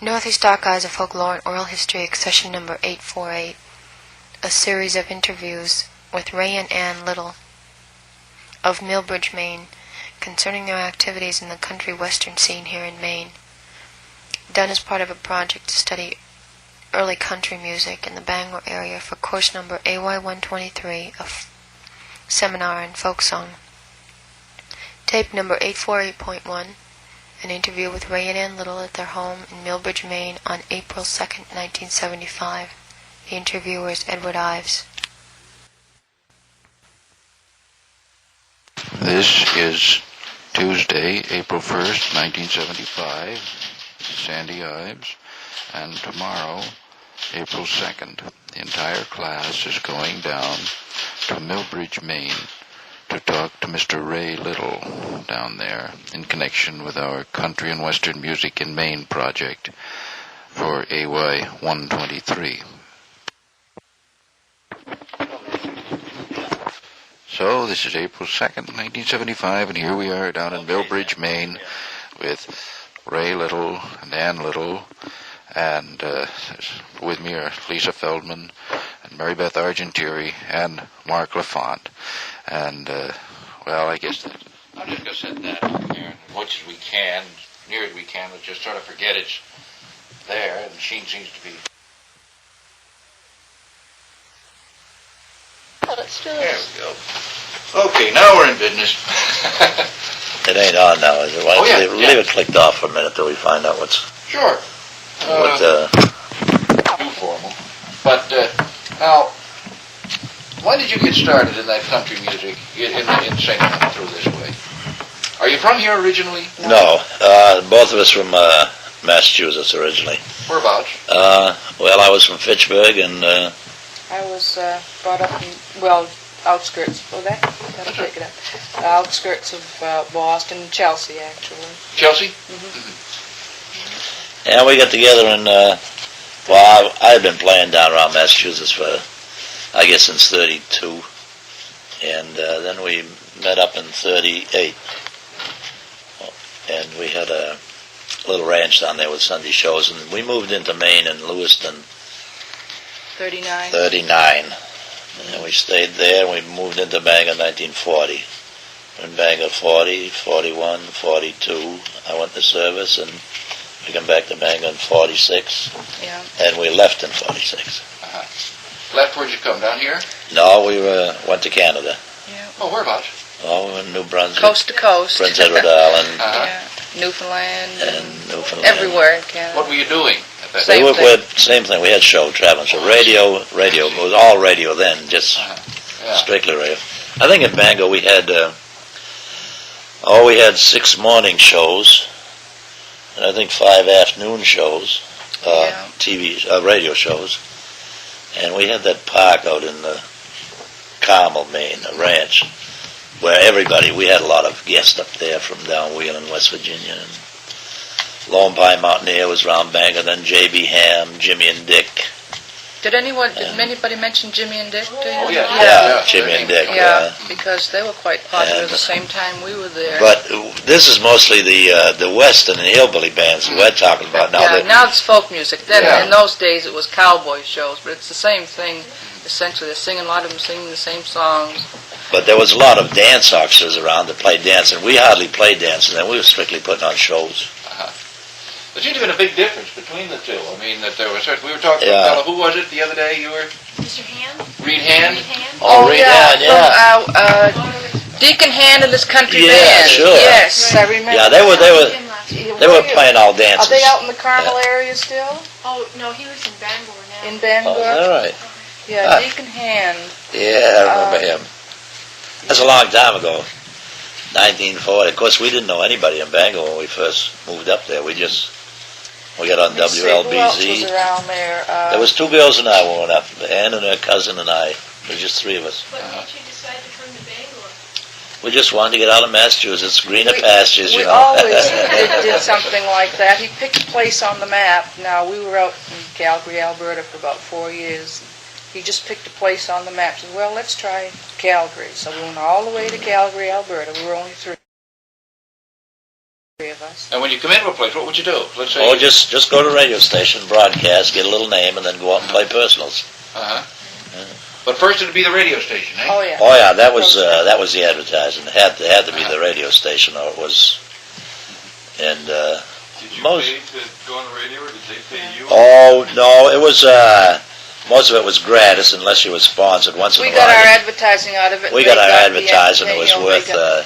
Northeast Archives of Folklore and Oral History, Accession Number 848, a series of interviews with Ray and Ann Little of Millbridge, Maine, concerning their activities in the country western scene here in Maine, done as part of a project to study early country music in the Bangor area for course number AY123 of Seminar in Folk Song. Tape number 848.1, an interview with Ray and Ann Little at their home in Millbridge, Maine on April 2nd, 1975. The interviewer is Edward Ives. This is Tuesday, April 1st, 1975. This is Sandy Ives. And tomorrow, April 2nd, the entire class is going down to Millbridge, Maine, to talk to Mr. Ray Little down there in connection with our Country and Western Music in Maine project for AY 123. So this is April 2nd, 1975, and here we are down in Millbridge, Maine with Ray Little and Ann Little, and with me are Lisa Feldman and Mary Beth Argentieri and Mark LaFont. And, well, I guess that I'm just going to set that up here as much as we can, near as we can. Let's just sort of forget it's there. The machine seems to be... Oh, let's do There this. we go. Okay, now we're in business. It ain't on now, is it? Why Oh, yeah, leave it clicked off for a minute till we find out what's... Sure. Too formal. But, now, when did you get started in that country music, in singing through this way? Are you from here originally? No, both of us from Massachusetts originally. Whereabouts? Well, I was from Fitchburg, and I was brought up in, well, outskirts. Oh, that'll take it up. Outskirts of Boston, Chelsea, actually. Chelsea? yeah, we got together and, well, I've been playing down around Massachusetts for, I guess, since 32, and then we met up in 38, and we had a little ranch down there with Sunday shows, and we moved into Maine in Lewiston 39, and we stayed there, and we moved into Bangor in 1940. In Bangor 40, 41, 42, I went to service, and we came back to Bangor in 46, Yeah. and we left in 46. Left, where'd you come, down here? No, we went to Canada. Yeah. Oh, whereabouts? Oh, we were in New Brunswick, Coast to coast. Prince Edward Island, Yeah. Newfoundland and Newfoundland. everywhere in Canada. What were you doing at that Same We thing. same thing. We had traveling show, radio. It was all radio then, just Yeah. strictly radio. I think in Bangor we had, we had 6 morning shows, and I think 5 afternoon shows, Yeah. radio shows, and we had that park out in Carmel, Maine, the ranch, where we had a lot of guests up there from down Wheeling, West Virginia, and Lone Pine Mountaineer was around Bangor, then J.B. Ham, Jimmy and Dick. Did anybody mention Jimmy and Dick to you? Oh, yeah. Yeah, Jimmy and Dick. Yeah, because they were quite popular And- at the same time we were there. But this is mostly the Western and hillbilly bands we're talking about now. Yeah, now it's folk music. Then Yeah. in those days it was cowboy shows, but it's the same thing. Essentially, they're singing a lot of them singing the same songs. But there was a lot of dance orchestras around that played dance, and we hardly played dance, and then we were strictly putting on shows. There seems to have been a big difference between the two. I mean, that there was, we were talking Yeah. about a fellow, who was it the other day? You were? Mr. Hand? Reed Hand? Reed Hand? Oh, Reed Hand, yeah. Deacon Hand and his country Yeah, band. sure. Yes, I remember. Yeah, they were Him last year. they were playing all dances. Are they out in the Carmel area still? Oh, no, he was in Bangor now. In Oh, Bangor? is that right? Yeah, Ah. Deacon Hand. Yeah, I remember him. That's a long time ago, 1940. Of course, we didn't know anybody in Bangor when we first moved up there. We got on Let's see, who else WLBZ. was around there? There was 2 girls and I when we went up. Ann and her cousin and I. There was just 3 of us. What made you decide to come to Bangor? We just wanted to get out of Massachusetts, greener We- pastures, We you know. always did something like that. He picked a place on the map. Now, we were out in Calgary, Alberta for about 4 years. He just picked a place on the map. Said, well, let's try Calgary. So we went all the way to Calgary, Alberta. We were only 3. three of us. And when you come into a place, what would you do? Let's say. Or just go to the radio station, broadcast, get a little name, and then go out and play personals. Uh-huh. But first it'd be the radio station, eh? Oh, yeah. Oh yeah, that was the advertising. It had to be the radio station, or it was. And Did you most- pay to go on the radio, or did they pay you? oh no, it was most of it was gratis unless you were sponsored. Once in We a got while, our advertising out of it. we They got our the advertising. It was you know, they got-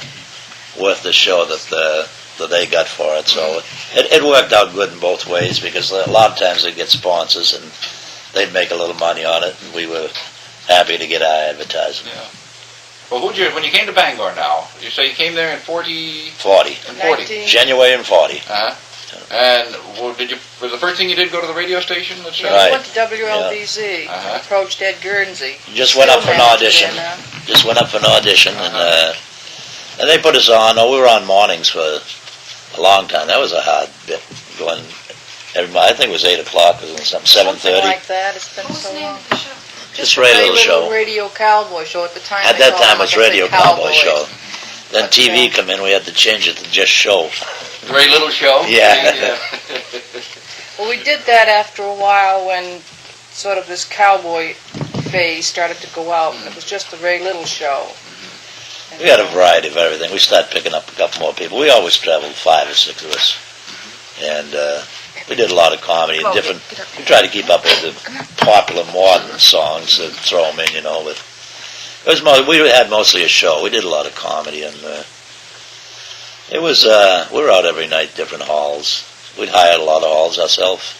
worth the show that they got for it. So it worked out good in both ways because a lot of times they get sponsors and they'd make a little money on it, and we were happy to get our advertising. Yeah. Well, when you came to Bangor now, you say you came there in 40? 40. In 40. 19. January and 40. Uh-huh. And was the first thing you did go to the radio station? Let's say? Yeah, Right. we went to WLBZ, Uh-huh. approached Ed Guernsey. Just went up for an Still audition. manager there now. Just went up for an audition, and they put us on. Oh, we were on mornings for a long time. That was a hard bit going. I think it was 8 o'clock or something, Something 7:30. like that. It's been What was so the name long. of the show? Just a Ray Little show. Radio Cowboy show at the time. At they that called time, them, it was I guess, Radio the Cowboy Cowboys. Show. Then But, TV come in, we had to change it to just show. Very little show? Yeah. Well, we did that after a while when sort of this cowboy phase started to go out, and it was just the Ray Little show. And, We had a variety of everything. We started picking up a couple more people. We always traveled 5 or 6 of us. And we did a lot of comedy and different. We tried to keep up with the popular modern songs and throw them in, with. We had mostly a show. We did a lot of comedy, and it was. We were out every night, different halls. We'd hire a lot of halls ourselves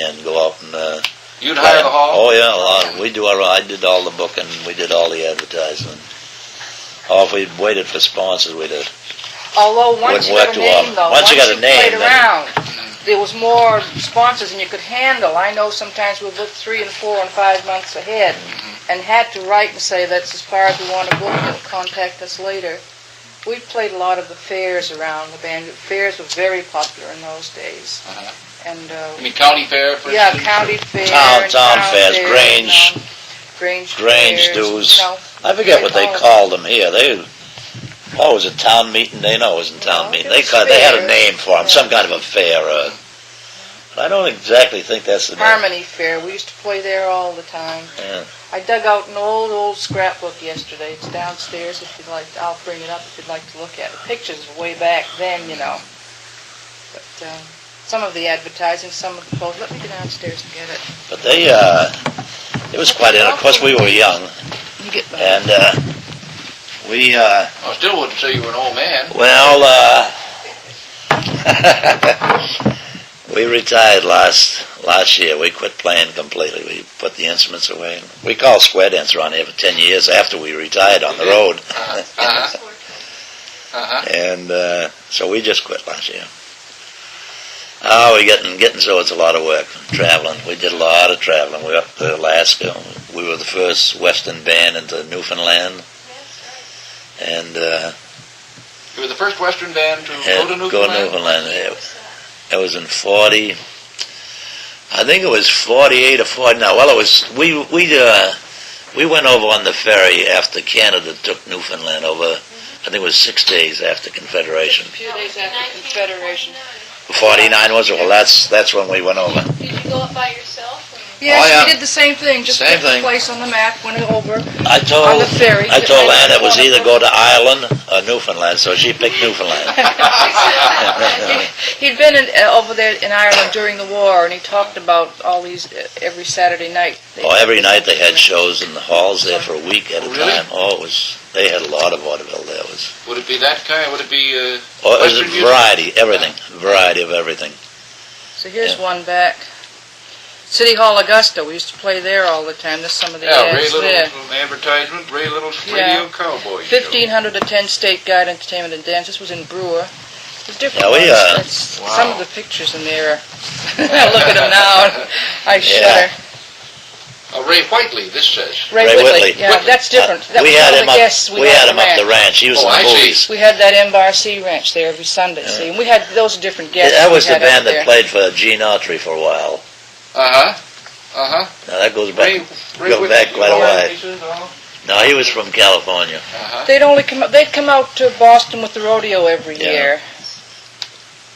and go out and. You'd hire the hall? Oh yeah, a lot. I did all the booking. We did all the advertising. Or if we'd waited for sponsors, we'd have. Although once you Wouldn't got a work too well. name, though, Once you got a name, played then- around, there was more sponsors than you could handle. I know sometimes we booked 3 and 4 and 5 months ahead, and had to write and say that's as far as we want to book, and contact us later. We played a lot of the fairs around the band. Fairs were very popular in those days, Uh-huh. and You mean county fair, for yeah, instance? county fair, Town and fairs, fair, Grange- and, Grange Grange fairs, dues. we I forget what they played all- called them here. It was a town meeting. They know it was a town No, meeting. it was They had a fair. name for them, Yeah. some kind of a fair. I don't exactly think that's the name. Harmony Fair. We used to play there all the time. Yeah. I dug out an old scrapbook yesterday. It's downstairs if you'd like. I'll bring it up if you'd like to look at it. Pictures of way back then, But some of the advertising, some of the posts. Let me go downstairs and get it. But it was quite. Of course, we were young, You get that. and we. I still wouldn't say you were an old man. Well, we retired last year. We quit playing completely. We put the instruments away. We called square dance around here for 10 years after we retired on the road. Uh-huh. Uh-huh. And so we just quit last year. Oh, we're getting so it's a lot of work, traveling. We did a lot of traveling. We were up to Alaska. We were the first Western band into Newfoundland. And You were the first Western band to go to Newfoundland? It was in 40. I think it was 48 or 49. Well, it was we went over on the ferry after Canada took Newfoundland over. I think it was 6 days after Confederation. A few days after Confederation. 49 was it? Well, that's when we went over. Did you go up by yourself? Yes, Oh, yeah. we did the same thing. Just Same put the thing. place on the map, went over. I told On the ferry. I told Ann it was either go to Ireland or Newfoundland, so she picked Newfoundland. He'd been over there in Ireland during the war, and he talked about all these every Saturday night. Oh, every night they had shows in the halls there for a week at a Really? time. Oh, they had a lot of vaudeville there. Would it be that kind? Would it be It was Western a music? variety, everything, variety of everything. So here's Yeah. one back. City Hall, Augusta. We used to play there all the time. There's some of the Yeah, Ray ads Little there. advertisement, Ray Little's Yeah. Radio Cowboy Show. 1,500 attend State Guide Entertainment and Dance. This was in Brewer. There's different Yeah, we, ones. That's, Wow. some of the pictures in there are... Look at them now. I shudder. Ray Whiteley, this says. Ray Ray Whitley. Whitley. Yeah, that's different. That we was had one of him the up. guests We had him up the ranch. ranch. He was Oh, in I the see. movies. We had that MRC ranch there every Sunday, see. And we had those different guests. That we was the had up band that there. played for Gene Autry for a while. Uh-huh. Uh-huh. Now that goes Ray back, go back quite a while. No, he was from California. Uh-huh. They'd come out to Boston with the rodeo every Yeah. year.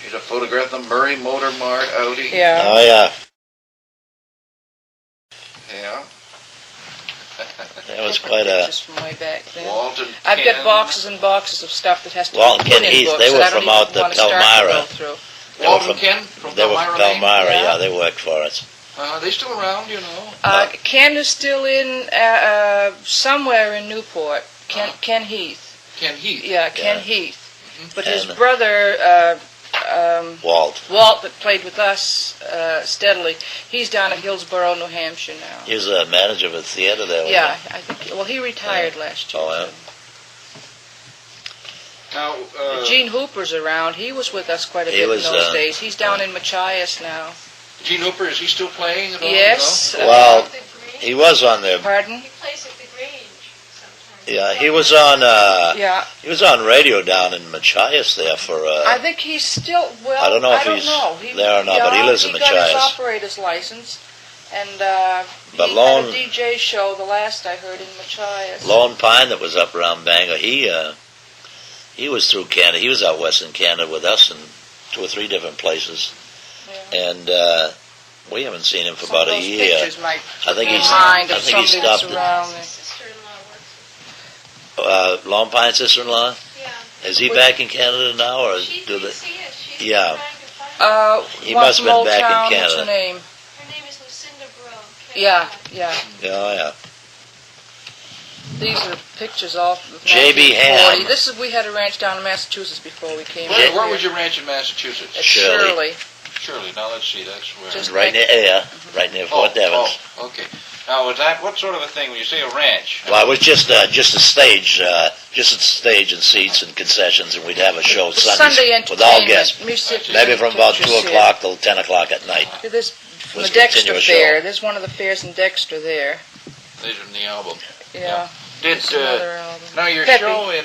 Here's a photograph of the Murray Motor Mart Audi. Yeah. Oh, yeah. Yeah. That was quite a... Just from way back then. Walton I've Ken. got boxes and boxes of stuff that has to Walton be put Ken in Heath, books they were that I don't from out even the want to start to Palmyra. go through. They were Walton from- Ken from They were Palmyra, from Maine? Palmyra, Yeah. yeah, they worked for us. They still around, you know. Ken is still in somewhere in Newport. Ken Heath. Ken Heath. Yeah, Ken Yeah. Heath. But his And- brother, Walt. Walt, that played with us steadily, he's down at Hillsborough, New Hampshire now. He was a manager of a theater there. wasn't Yeah, I think. Well, he retired last year. Oh, yeah. Now, Gene Hooper's around. He was with us quite a He bit was, in those days. He's down in Machias now. Gene Hooper, is he still playing at all? Yes. Well, The Grange? he was on there. Pardon? He plays at the Grange sometimes. Yeah, he was on. Yeah. He was on radio down in Machias there for. I think he's still, well, I don't know if I don't he's know. there or not, but he lives in He got his Machias. operator's license, and But he Lone- had a DJ show the last I heard in Machias. Lone Pine that was up around Bangor. He was through Canada. He was out west in Canada with us in 2 or 3 different places, Yeah. and we haven't seen him for Some about of a those year. pictures might I think put he's. in mind I of think he somebody that's stopped. around My there. sister-in-law works Lone Pine's sister-in-law. with Yeah. Is he back in Canada now, or She do they? thinks he is. She's Yeah. trying to find him. He One must from have Old been back in Town, what's Canada. her name? Her name is Lucinda Breaux. Yeah, yeah. Oh yeah. These are pictures all from J.B. 1940. Ham. This is, we had a ranch down in Massachusetts before we came Where, out where here. was your ranch in Massachusetts? At Shirley. Shirley. Shirley. Now let's see. That's where. Just Right near right near Fort Devens. Oh, okay. Now, was that what sort of a thing when you say a ranch? Well, it was just a stage, just a stage and seats and concessions, and we'd have a show Sundays Sunday with all entertainment. guests. Music, Maybe from about pictures 2 here. o'clock till 10 o'clock at night. There's from Was the Dexter continuous Fair. show. There's one of the fairs in Dexter there. These are in the album. Yeah. Did It's another album. now your Peppy. show in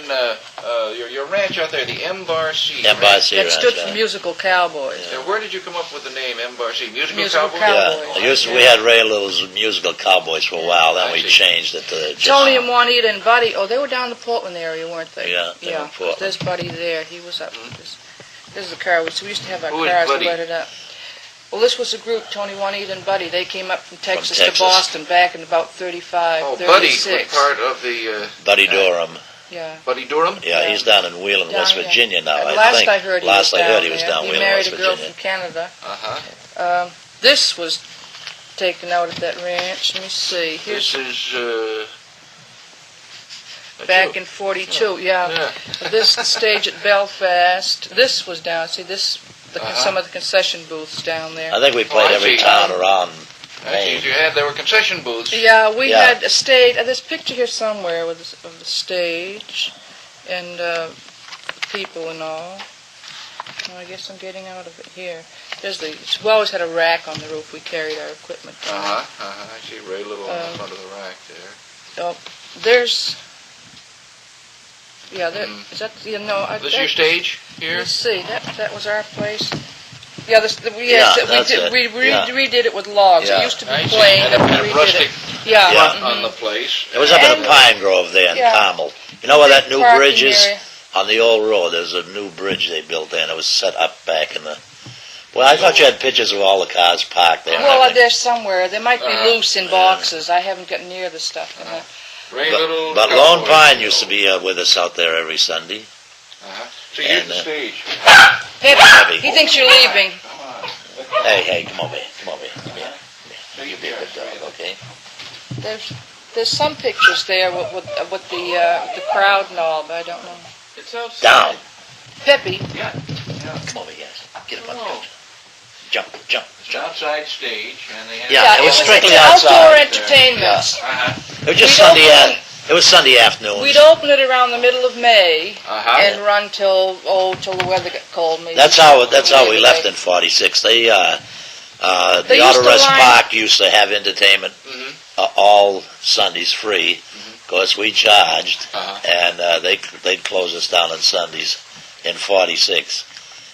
your ranch out there, the M-Bar-C. M-Bar-C. That Ranch, stood yeah. for Musical Cowboys. Now, where did you come up with the name M-Bar-C? Musical Musical Cowboys? Cowboys. Yeah, we had Ray Little's musical Cowboys for a while. Then I we see. changed it to just. Tony and Juanita and Buddy. Oh, they were down in the Portland area, weren't they? Yeah, they were in Portland. There's Buddy there. He was up with this. This is the car. We used to have our Who is cars Buddy? loaded up. Well, this was a group, Tony, Juanita, and Buddy. They came up from Texas, Texas. to Boston back in about 35, Oh, Buddy 36. was part of the Buddy Durham. Yeah. Buddy Durham. Yeah, he's down in Wheeling, Down, West yeah. Virginia now. And I last think. I heard, Last I heard, he was there. down He Wheeling, married West a girl Virginia. from Canada. Uh-huh. This was taken out at that ranch. Let me see. This Here's is back in 42. Yeah. This the stage at Belfast. This was down. See this. Some of the concession booths down there. I think we played I every see. town around I Maine. see you had there were concession booths. Yeah, we Yeah. had a stage. There's a picture here somewhere of the stage and people and all. Well, I guess I'm getting out of it here. There's the. We always had a rack on the roof. We carried our equipment. on. I see Ray Little on the front of the rack there. Oh, there's. Yeah, there. Mm. Is that? You know, This is your stage here. Let's see. That was our place. Yeah, Yeah, that's it. we Yeah. redid it with logs. Yeah. It used to be I see. plain, Had a but we kind of redid rustic it. Yeah. Yeah. mhm. on the place. It was up in And- a pine grove there in Yeah. Carmel. You know where that new Parking bridge is? area. On the old road, there's a new bridge they built there, and it was set up back in the... Well, I thought you had pictures of all the cars parked there. and Well, everything. there's somewhere. They might be loose in Yeah. boxes. I haven't gotten near the stuff. Ray Little. But Lone Cowboys. Pine used to be with us out there every Sunday. So here's and, the stage. Peppy, he thinks you're leaving. Hey, come on, babe. Come on, babe. Come here. Come here. You be a good dog, okay? There's some pictures there with the crowd and all, but I don't know. It's outside. Down. Peppy, Come over here. Get up on the couch. Jump. It's an outside stage, and they have. Yeah, it was strictly it's outside. outdoor entertainment. It was just We'd Sunday. open- It was Sunday afternoons. We'd open it around the middle of May and Uh-huh. run till the weather got cold. Maybe That's how we Maybe left like- in '46. The They Auto used to Rest line- Park used to have entertainment Mhm. all Sundays free. Of course, we charged, Uh-huh. and they'd close us down on Sundays in '46.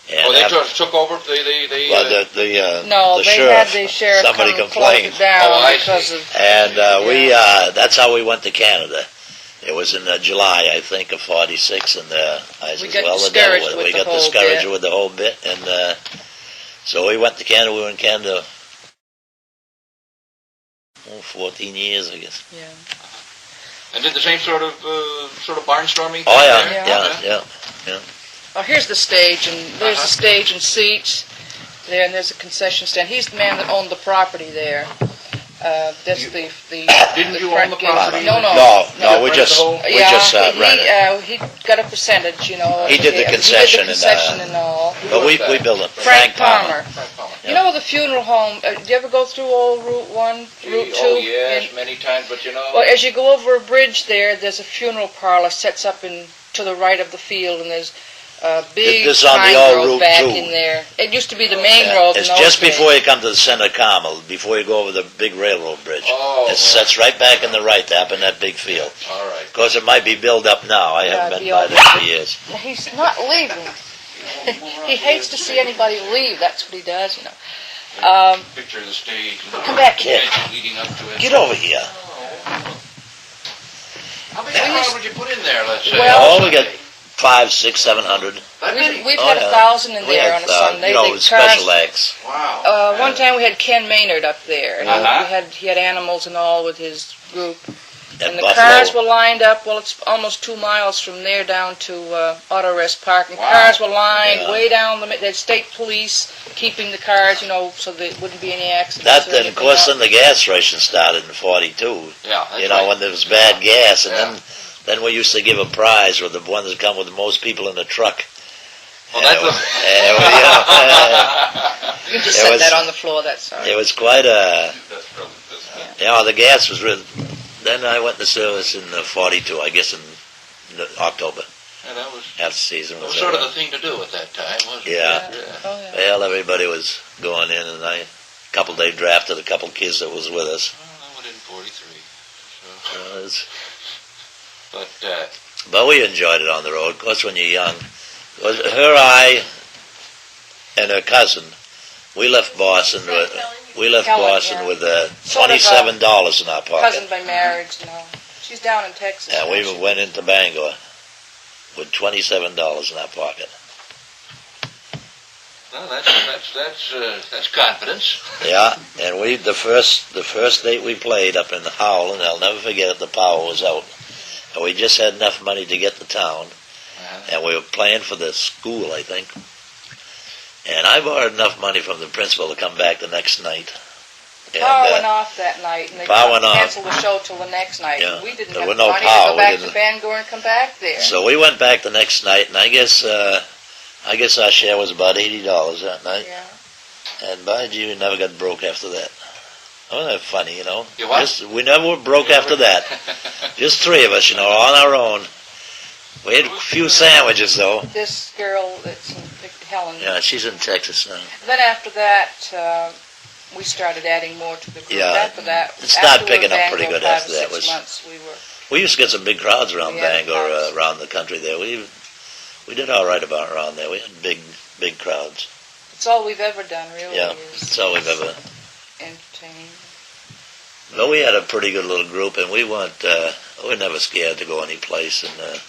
And Oh, they after- took over. They well, uh, No, the they sheriff, had the sheriff somebody come and close complained, it down Oh, I because see. of and that's how we went to Canada. It was in July, I think, of '46, and I We said, got "Well, the devil discouraged with it." with We the got whole discouraged bit. with the whole bit, and so we went to Canada. We were in Canada 14 years, I guess. Yeah. And did the same sort of barnstorming? Oh thing yeah, there? yeah. Oh, here's the stage, and there's the stage and seats there, and there's a concession stand. He's the man that owned the property there. That's the Didn't you front own the gate. property? No, no. No, we rented just the whole- we just rented. He got a percentage, you know. He did the concession He did the concession and all. But was we that? built it. Frank Palmer. Frank Palmer. You know the funeral home, do you ever go through old Route 1, Route 2? Oh, yes, And- many times, but you know... well, as you go over a bridge there's a funeral parlor sets up to the right of the field, and there's a big This is on the pine old grove Route back 2. in there. It used to be the main Yeah, road. it's in just those days. before you come to the center of Carmel, before you go over the big railroad bridge. Oh, It sets right back in the right up in that big field. all right. Of course, it might be built up now. I haven't been by there for years. He's not leaving. He hates to see anybody leave. That's what he does, you know. Picture of the stage. Come back here. Leading up to it. Get over here. How many crowd would you put in there, let's say? Well- Oh, we got 500, 600, 700. That many? We've Oh, had yeah. 1,000 in We there had, on a Sunday. you know, The with special acts. Wow. One time we had Ken Maynard up there. And he had animals and all with his group. And the cars were lined up. Well, it's almost 2 miles from there down to auto rest park. And Wow. cars were lined Yeah. way down the. There's state police keeping the cars, you know, so there wouldn't be any accidents. That, or and of anything course, else. then the gas ration started in '42. Yeah, that's You know, right. when there was bad gas, and Yeah. then we used to give a prize with the ones that come with the most people in the truck. Well, that's You just it set was- that on the floor. That's all right. It was quite a. That's brilliant. The gas was really. Then I went to service in '42, I guess in October, Yeah, that was, after season that was was sort of over. the thing to do at that time, wasn't Yeah. it? Oh, yeah. Well, everybody was going in, and they drafted a couple kids that was with us. Well, I went in 43. So, It was- but, But we enjoyed it on the road. Of course, when you're young, I, and her cousin, we left Boston with Helen, yeah. with Sort of, $27 in our pocket, Cousin by marriage, you know. She's down in Texas. and we now. went into Bangor with $27 in our pocket. well, that's confidence. Yeah, and the first date we played up in Howland, I'll never forget it. The power was out, and we just had enough money to get to town, and we were playing for the school, I think. And I borrowed enough money from the principal to come back the next night. And, Power went off that night, and they power went off. canceled the show till the next night. Yeah. We didn't There have was the no money power. to go We back to didn't- Bangor and come back there. So we went back the next night, and I guess our share was about $80 that night. Yeah. And by gee, we never got broke after that. Oh, that's funny, you know. You what? We never were broke after that. Just three of us, you know, on our own. We had a few sandwiches, though. This girl that's in Helen. Yeah, she's in Texas now. Then after that, we started adding more to the group. Yeah, After that, it started after we were picking up in pretty Bangor good 5 after or that. 6 months, we were. We used to get some big crowds around We had Bangor, crowds. around the country there. We did all right about around there. We had big crowds. It's all we've ever done, really. Yeah, is that's all we've ever. entertain. But we had a pretty good little group, and we were never scared to go any place and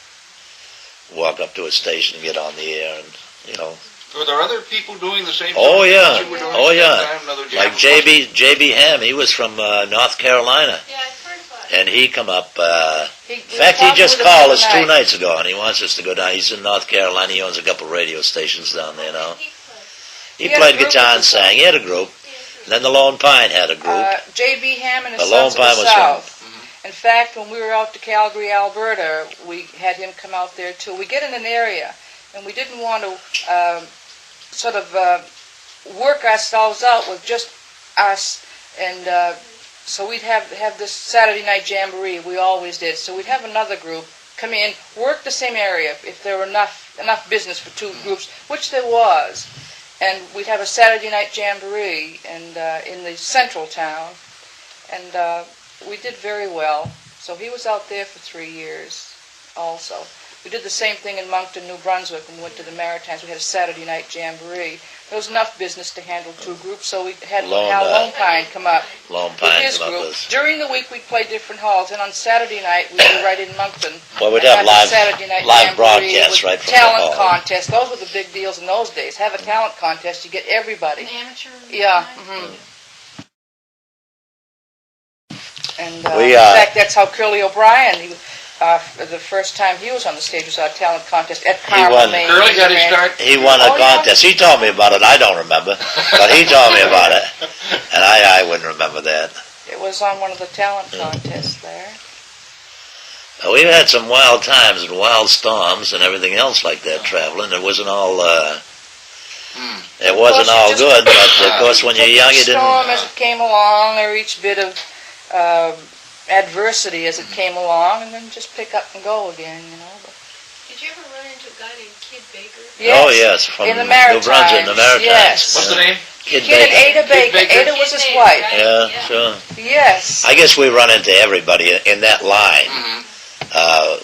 walk up to a station and get on the air, and you know. Were there other people doing the same Oh thing yeah, that you were doing oh at that yeah. time? Another jam Like JB Ham, he was from North Carolina, Yeah, I've heard about it. and he come up. In In fact, he just called us 2 nights ago, and he wants us to go down. He's in North Carolina. He owns a couple radio stations down there now. He He had a played group guitar with and us, sang. He had a group. And then the Lone Pine had a group. J.B. Ham and his The Lone Sons of the Pine was South. In fact, when we were out to Calgary, Alberta, we had him come out there too. We get in an area, and we didn't want to work ourselves out with just us, and so we'd have this Saturday night jamboree. We always did. So we'd have another group come in, work the same area if there were enough business for two groups, which there was, and we'd have a Saturday night jamboree and in the central town, and we did very well. So he was out there for 3 years also. We did the same thing in Moncton, New Brunswick, when we went to the Maritimes. We had a Saturday night jamboree. There was enough business to handle 2 groups, so we had Hal Lone Pine come up Lone with Pine his come up group. with. During the week, we'd play different halls, and on Saturday night, we'd be right in Moncton. Well, we'd and have the live Saturday night live jamboree broadcasts with right from talent the hall. contest. Those were the big deals in those days. Have a talent contest, you get everybody. An amateur. Yeah. time? And We, in fact, that's how Curly O'Brien, the first time he was on the stage was our talent contest at Carmel, won. Maine. Curly got his start. He won a Oh, yeah. contest. He told me about it. I don't remember, but he told me about it, and I wouldn't remember that. It was on one of the talent contests there. We've had some wild times and wild storms and everything else like that traveling. It wasn't all. It wasn't all good, but of course, when you're young, you Storm as didn't. it came along, or each bit of adversity as it came along, and then just pick up and go again, you know. But Did you ever run into a guy named Kid Baker? Oh yes, from in the New Maritimes. Brunswick, the Maritimes. Yes. What's the name? Kid Kid and Baker. Ada Baker. Baker. Ada was his Kid Baker, wife. right? Yeah, sure. Yes. I guess we run into everybody in that line.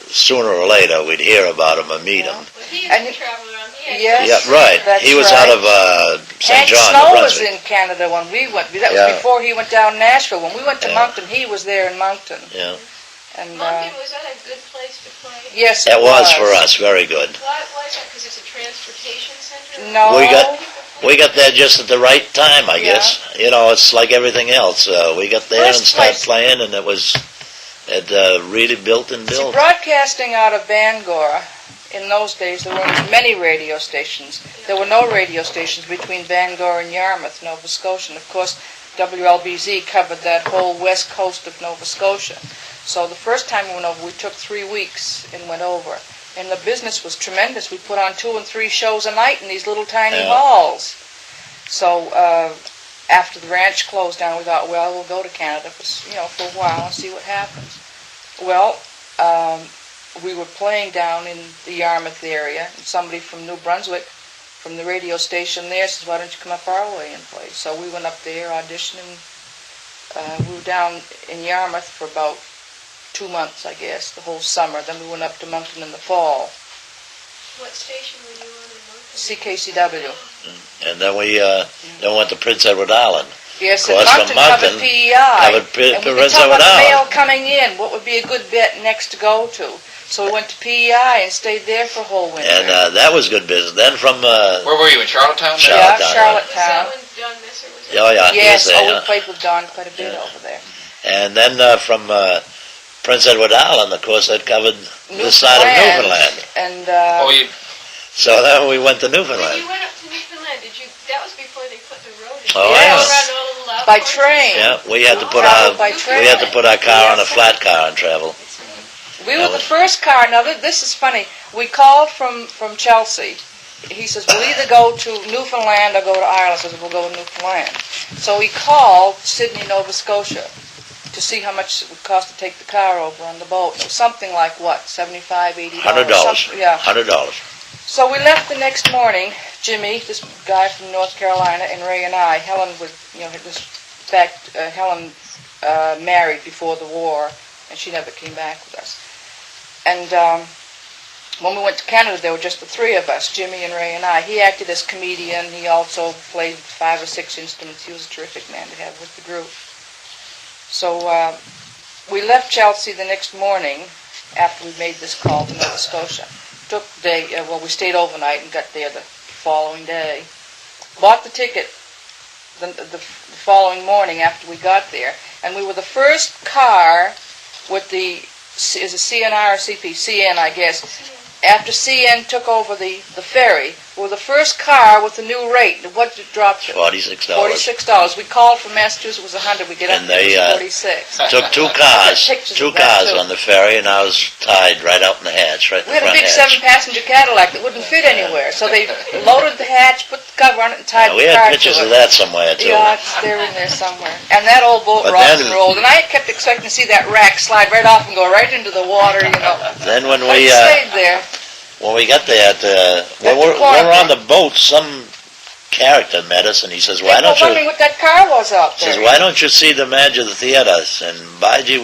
Sooner or later, we'd hear about them or meet them. Well, he And used to travel around. He Yes. Yeah, right. That's He was right. out of St. Hank John, Snow New was Brunswick. in Canada when we went. That was Yeah. before he went down Nashville. When we went to Yeah. Moncton, he was there in Moncton. Yeah, And Moncton, was that a good place to play? yes, it was for us very good. Why is that? Because it's a transportation center? No. We got there just at the right time, I Yeah. guess. You know, it's like everything else. We got there First and started place- playing, and it really built and See, built. broadcasting out of Bangor, in those days there weren't many radio stations. There were no radio stations between Bangor and Yarmouth, Nova Scotia. And of course, WLBZ covered that whole west coast of Nova Scotia. So the first time we went over, we took 3 weeks and went over. And the business was tremendous. We put on 2 and 3 shows a night in these little tiny Yeah. halls. So after the ranch closed down, we thought, well, we'll go to Canada for a while and see what happens. Well, we were playing down in the Yarmouth area, and somebody from New Brunswick, from the radio station there, says, why don't you come up our way and play? So we went up there, auditioned, and we were down in Yarmouth for about 2 months, I guess, the whole summer. Then we went up to Moncton in the fall. What station were you on in Moncton? CKCW. And then we then went to Prince Edward Island. Yes, Of and course, Moncton from covered Moncton, PEI. covered Prince And we could tell Edward by the mail Island. coming in what would be a good bet next to go to. So we went to PEI and stayed there for a whole winter. And that was good business. Then from Where were you, in Charlottetown? Charlottetown. Yeah, Was Charlottetown. that when John Messer was there? oh yeah, he Yes, was there. we yeah. played with Don quite a bit Yeah. over there. And then from Prince Edward Island, of course, that covered this side of Newfoundland. And Oh, you, So then we went to When Newfoundland. you went up to Newfoundland, that was before they put the road in. Oh, Did you yeah. go around all the love by courses? train. Yeah, we had to put Traveled our by train. we had to put our car on a flat car and travel. We were the first car. Now, this is funny. We called from Chelsea. He says, we'll either go to Newfoundland or go to Ireland. I says, we'll go to Newfoundland. So he called Sydney, Nova Scotia to see how much it would cost to take the car over on the boat. It was something like, what, $75, $80? $100. Yeah. $100. So we left the next morning. Jimmy, this guy from North Carolina, and Ray and I. Helen was, Helen married before the war, and she never came back with us. And when we went to Canada, there were just the 3 of us, Jimmy and Ray and I. He acted as comedian. He also played 5 or 6 instruments. He was a terrific man to have with the group. So we left Chelsea the next morning after we made this call to Nova Scotia. Took the day, we stayed overnight and got there the following day. Bought the ticket the following morning after we got there, and we were the first car with the, is it CNR or CP? CN, I guess. After CN took over the ferry, we were the first car with the new rate. What did it drop to? $46. $46. We called from Massachusetts, it was 100. We get up And there, they, it was 46. Took two Pictures of that, too. cars on the ferry, and I was tied right out in the hatch, right in We the had a front big hatch. 7-passenger Cadillac that wouldn't fit anywhere, so they loaded the hatch, put the cover on it, and tied Yeah, we the had car pictures to of it. that somewhere too. Yeah, they're in there somewhere. And that old boat But rocked then- and rolled, and I kept expecting to see that rack slide right off and go right into the water, Then when But we it stayed there. when we got there, when the we're corner. on the boat, some character met us, and he says, "Why People don't wondering you?" what that car was out Says, there. "Why don't you see the Madge of the Theater?" And by gee,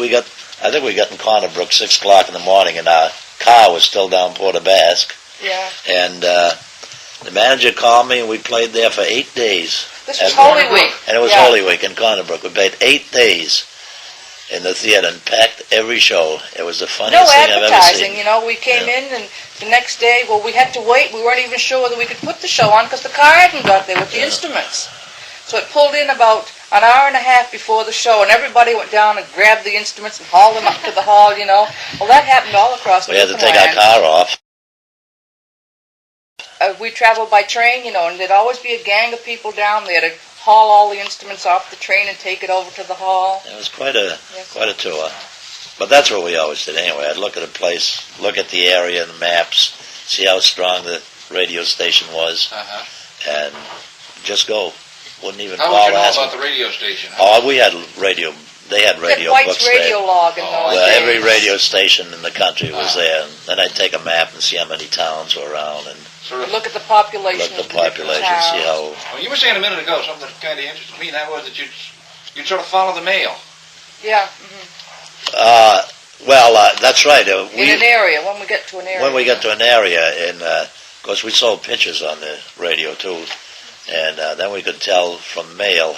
I think we got in Cornerbrook 6 o'clock in the morning, and our car was still down Porter Basque, Yeah. and the manager called me, and we played there for 8 days. This was And- Holy Week. And it was Yeah. Holy Week in Corner Brook. We played 8 days in the theater and packed every show. It was the No funniest thing I've ever advertising, seen. you know. We came Yeah. in, and the next day, well, we had to wait. We weren't even sure whether we could put the show on because the car hadn't got there with the Yeah. instruments. So it pulled in about an hour and a half before the show, and everybody went down and grabbed the instruments and hauled them up to the hall, you know. Well, that happened all across We had to take Newfoundland. our car off. We traveled by train, you know, and there'd always be a gang of people down there to haul all the instruments off the train and take it over to the hall. It was quite a Yes. tour. But that's what we always did anyway. I'd look at a place, look at the area and the maps, see how strong the radio station was, Uh-huh. and just go. Wouldn't even How call would you know ask about them. the radio station? Oh, we had radio. They had radio White's books radio there. log and Oh, those Well, days. every radio station in the country was Ah. there. And then I'd take a map and see how many towns were around and Sort of. Look at the population look at the of different population, towns. see how. Well, you were saying a minute ago something that kind of interested me, and that was that you'd sort of follow the mail. Yeah, That's right. in an area, when we get to an area. When we got to an area, and of course we sold pictures on the radio too, and then we could tell from mail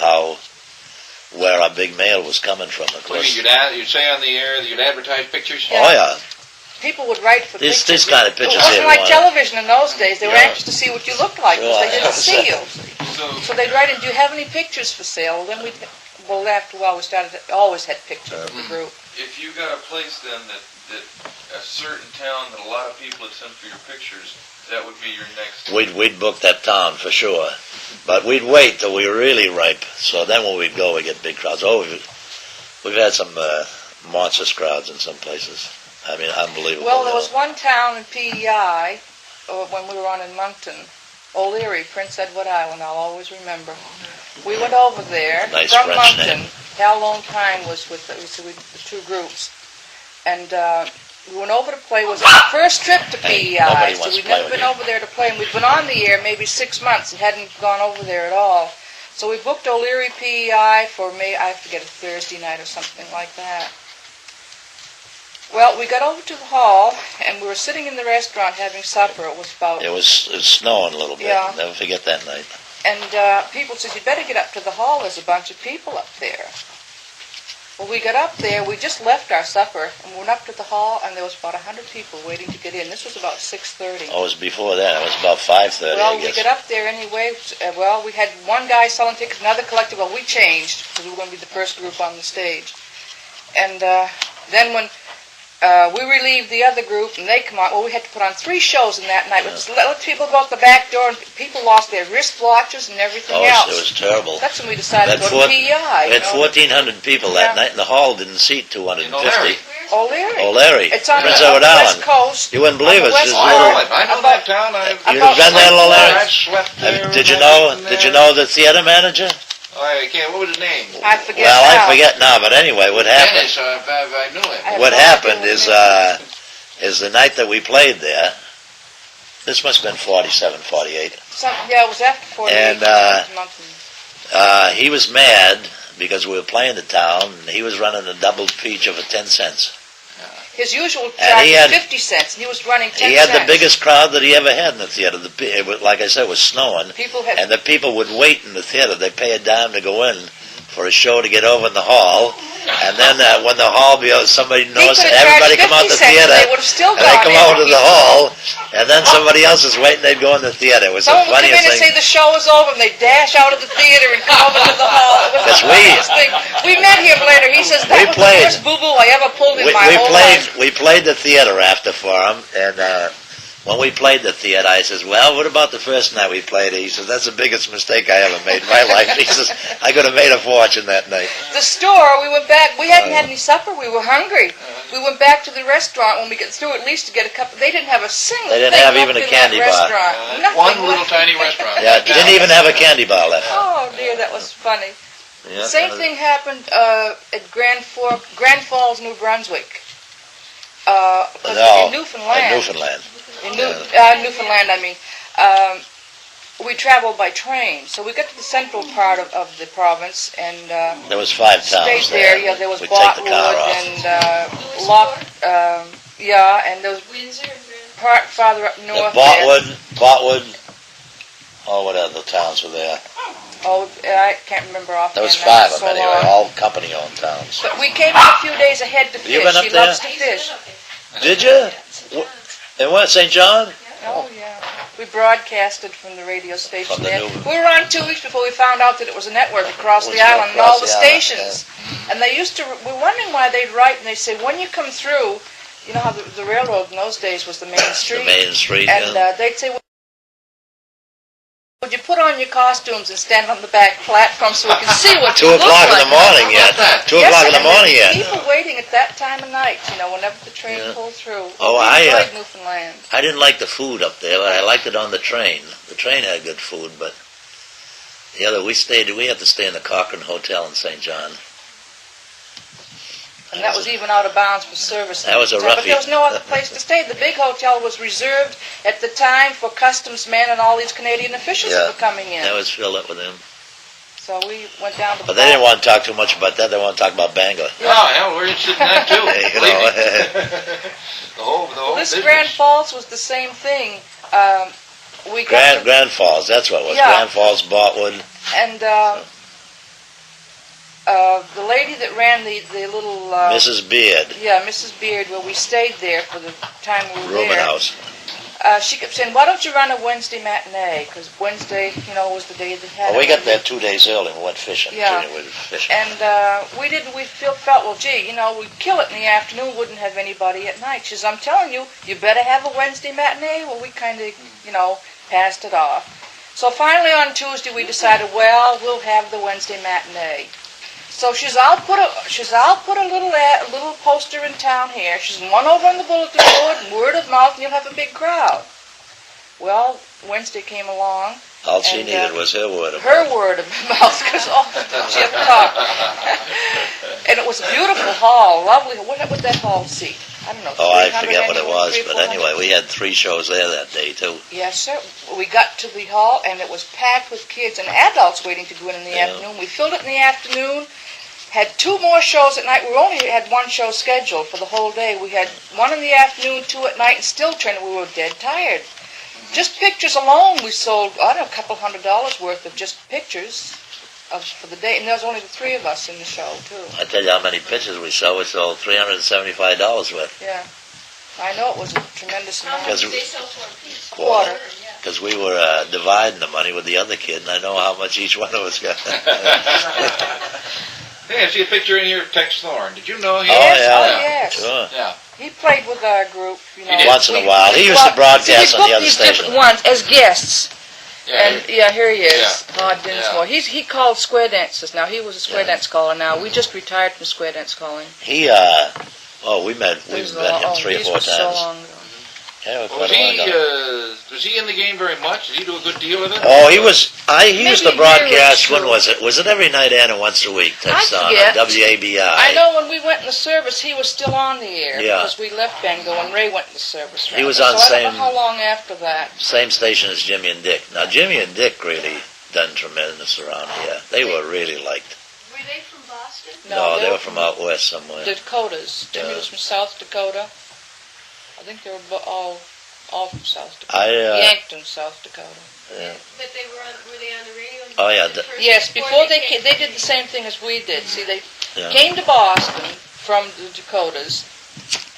where our big mail was coming from. Of What do you course. mean, you'd say on the air that you'd advertise pictures? Yeah. Oh yeah, People would write for This- pictures. this kind of pictures It wasn't they like wanted. television in those days. They were Yeah. anxious to see what you looked like because Sure, they didn't yeah. see you. So, So they'd write in, do you have any pictures for sale? Then after a while we started, always had pictures of the group. if you got a place then that a certain town that a lot of people had sent for your pictures, that would be your next. we'd book that town for sure, but we'd wait till we were really ripe. So then when we'd go, we get big crowds. Oh, we've had some monstrous crowds in some places. I mean, unbelievable. Well, there you was know. one town in PEI, when we were on in Moncton, O'Leary, Prince Edward Island, I'll always remember. We went over there Nice from French Moncton. name. Hal Lone Pine was with the two groups. And we went over to play. It was our first trip to Hey, PEI, nobody so wants we'd to play never with been you. over there to play. And we'd been on the air maybe 6 months and hadn't gone over there at all. So we booked O'Leary PEI for I forget, a Thursday night or something like that. Well, we got over to the hall, and we were sitting in the restaurant having supper. It was about, It was snowing a little bit. Yeah. Never forget that night. and people said, you better get up to the hall. There's a bunch of people up there. Well, we got up there. We just left our supper, and went up to the hall, and there was about 100 people waiting to get in. This was about 6:30. Oh, it was before that. It was about 5:30, Well, I we guess. got up there anyway. We had one guy selling tickets, another collector. Well, we changed because we were going to be the first group on the stage. And then when we relieved the other group and they come on, well, we had to put on 3 shows in that night. Let's let people go out the back door, and people lost their wristwatches and everything Oh, else. it was terrible. That's when we decided to That go to four- PEI. We had 1,400 people that Yeah. night, and the hall didn't seat In O'Leary. 250. O'Leary. O'Leary, It's on Prince the, Edward West Island. Coast. You wouldn't believe on it. the It's west just I little. know it. I know About- that town. I've You've been there, O'Leary? I've slept there. Did you I've know? been Did you there. know the theater manager? I can't. What was his name? I forget Well, now. I forget now, but anyway, what happened? Dennis. I knew him. I have What no idea happened what is, it is the night that we played there. This must have been 47, 48. Yeah, it was after 48. And, months. He was mad because we were playing the town, and he was running a double feature for 10 cents. His usual And charge he was had- 50 cents, and he was running 10 He had cents. the biggest crowd that he ever had in the theater. Like I said, it was snowing, People had and the people would wait in the theater. They pay a dime to go in for a show to get over in the hall, and then when the hall somebody noticed, could have everybody charged come out the 50 cents, theater, they would have still and they gone come in. over to the hall, and then somebody else is waiting. They'd go in the theater. It was Someone the would come in funniest and say thing. the show is over, and they'd dash out of the theater and come over to the hall. It was Because the we- funniest thing. We met him later. He says, We that was played. the first boo-boo I ever pulled in We, my we whole played. life. We played the theater after for him, and when we played the theater, I says, "Well, what about the first night we played it?" He says, "That's the biggest mistake I ever made in my life." He says, "I could have made a fortune that night." The store, we went back. We hadn't had any supper. We were hungry. We went back to the restaurant when we got through at least to get a cup. They didn't have a single They didn't thing have left even a in candy that bar. restaurant. Nothing One little left. tiny restaurant. Yeah, didn't even have a candy bar left. Oh, dear, that was funny. Yeah. Same thing happened at Grand Falls, New Brunswick. 'Cause No, in Newfoundland. in Newfoundland. In Newfoundland, I mean. We traveled by train, so we got to the central part of the province and There was 5 stayed towns there. Yeah, there was We take the car Botwood off. and Loch. Yeah, and those Windsor and Grand. part farther up north. Botwood. Oh, what other towns were there? Oh, I can't remember offhand. There was That 5 of so them anyway, long. all company-owned towns. But we came in a few days ahead to fish. You been up She there? loves to fish. Did you? And what, St. John? Oh, yeah. We broadcasted from the radio station From the there. new- We were on 2 weeks before we found out that it was a network across Was the island and across all the the island, stations. And they used to, we were wondering why they'd write and they'd say, when you come through, you know how the railroad in those days was the main street. The main street, And yeah. they'd say, would you put on your costumes and stand on the back platform so we can see what 2 you look o'clock in like? the morning yet. 2 Yes, o'clock in the and morning there'd be yet. people waiting at that time of night, you know, whenever the train Yeah. pulled through. Oh, We I, enjoyed Newfoundland. I didn't like the food up there, but I liked it on the train. The train had good food, but the other, we had to stay in the Cochrane Hotel in St. John. And that was even out of bounds for service. That was a But roughie. there was no other place to stay. The big hotel was reserved at the time for customs men and all these Canadian officials Yeah. that were coming in. That was filled up with them. So we went down to But they didn't want to talk too much about that. They want to talk about Bangor. Oh, hell, we're interested in that too. You Believe me. know, The whole This business. Grand Falls was the same thing. We got Grand Falls, that's what it was. Yeah. Grand Falls, Botwood. and the lady that ran the little Mrs. Beard, yeah, Mrs. Beard, where we stayed there for the time we were rooming there. house. She kept saying, "Why don't you run a Wednesday matinee?" Because Wednesday, you know, was the day they had. Well, we it. got there 2 days early and went fishing. Yeah. Junior went fishing. And we felt, well, gee, you know, we'd kill it in the afternoon, wouldn't have anybody at night. She says, I'm telling you, you better have a Wednesday matinee. Well, we kind of, you know, passed it off. So finally on Tuesday we decided, well, we'll have the Wednesday matinee. So she says, I'll put a little poster in town here. She says, one over on the bulletin board, and word of mouth, and you'll have a big crowd. Well, Wednesday came along. All she and, needed was her word of Her mouth. word of mouth, because all Jim talked. And it was a beautiful hall, lovely. What would that hall seat? I don't know. Oh, I 300 forget what it anyway, was, 300, but 400? anyway, we had 3 shows there that day, too. Yes, sir. We got to the hall, and it was packed with kids and adults waiting to go in the Yeah. afternoon. We filled it in the afternoon, had 2 more shows at night. We only had 1 show scheduled for the whole day. We had 1 in the afternoon, 2 at night, and still turned. We were dead tired. Just pictures alone, we sold, I don't know, a couple $100 worth of just pictures for the day. And there was only the 3 of us in the show, too. I tell you how many pictures we sold. We sold $375 worth. Yeah. I know it was a tremendous How amount. much Because did they sell for a piece? Quarter. Yeah. Because we were dividing the money with the other kid, and I know how much each one of us got. Hey, I see a picture in here of Tex Thorne. Did you know him? Yes, yeah. oh, yes. Sure. Yeah. He played with our group, you know. He did? Once in a while. He used to broadcast see, on we the booked other these station. different ones as guests. Yeah. And yeah, here he is, Yeah. Todd Dinsmore. He called square dances. Now he was a square dance caller. Now we just retired from square dance calling. He, we met him 3 or 4 these were so times. long ago. Yeah, Was quite a while ago. was he in the game very much? Did he do a good deal of it? Oh, he was. He used to Maybe broadcast. Ray was When was it? Was it every night and once a week? Tex on forget. WABI. I know when we went in the service, he was still on the air Yeah. because we left Bengal when Ray went in the service. He was on so I don't same- know how long after that. Same station as Jimmy and Dick. Now Jimmy and Dick really done tremendous around here. They were really liked. Were they from Boston? No, they were from out west somewhere. the Dakotas. Jimmy Yeah. was from South Dakota. I think they were all from South Dakota. Yankton, South Dakota. Yeah. But were they on the radio? Oh, yeah, the first- Yes, before they came, they did the same thing as we did. See, they Yeah. came to Boston from the Dakotas,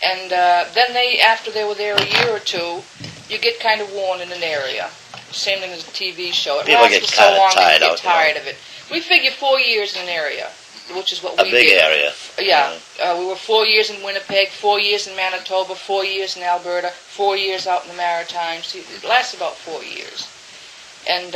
and then after they were there a year or 2, you get kind of worn in an area. Same thing as a TV show. It People lasts get for kinda so long, tired you out, get you know. tired of it. We figure 4 years in an area, which is what A we big did. area. Yeah, we were 4 years in Winnipeg, 4 years in Manitoba, 4 years in Alberta, 4 years out in the Maritimes. It lasted about 4 years. And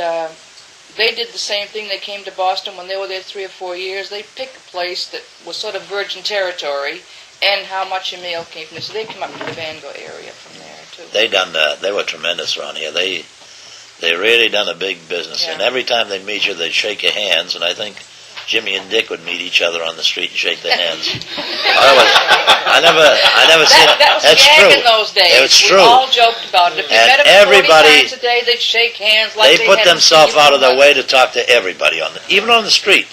they did the same thing. They came to Boston when they were there 3 or 4 years. They picked a place that was sort of virgin territory and how much a mail came from. So they come up to the Bangor area from there, too. They were tremendous around here. They really done a big business. Yeah. And every time they'd meet you, they'd shake your hands. And I think Jimmy and Dick would meet each other on the street and shake their hands. I never seen it. That was That's gag true. in those days. It's We true. all joked about it. If you And met them 40 everybody- times a day, they'd shake hands like They put hadn't themselves seen you out of for their months. way to talk to everybody even on the street.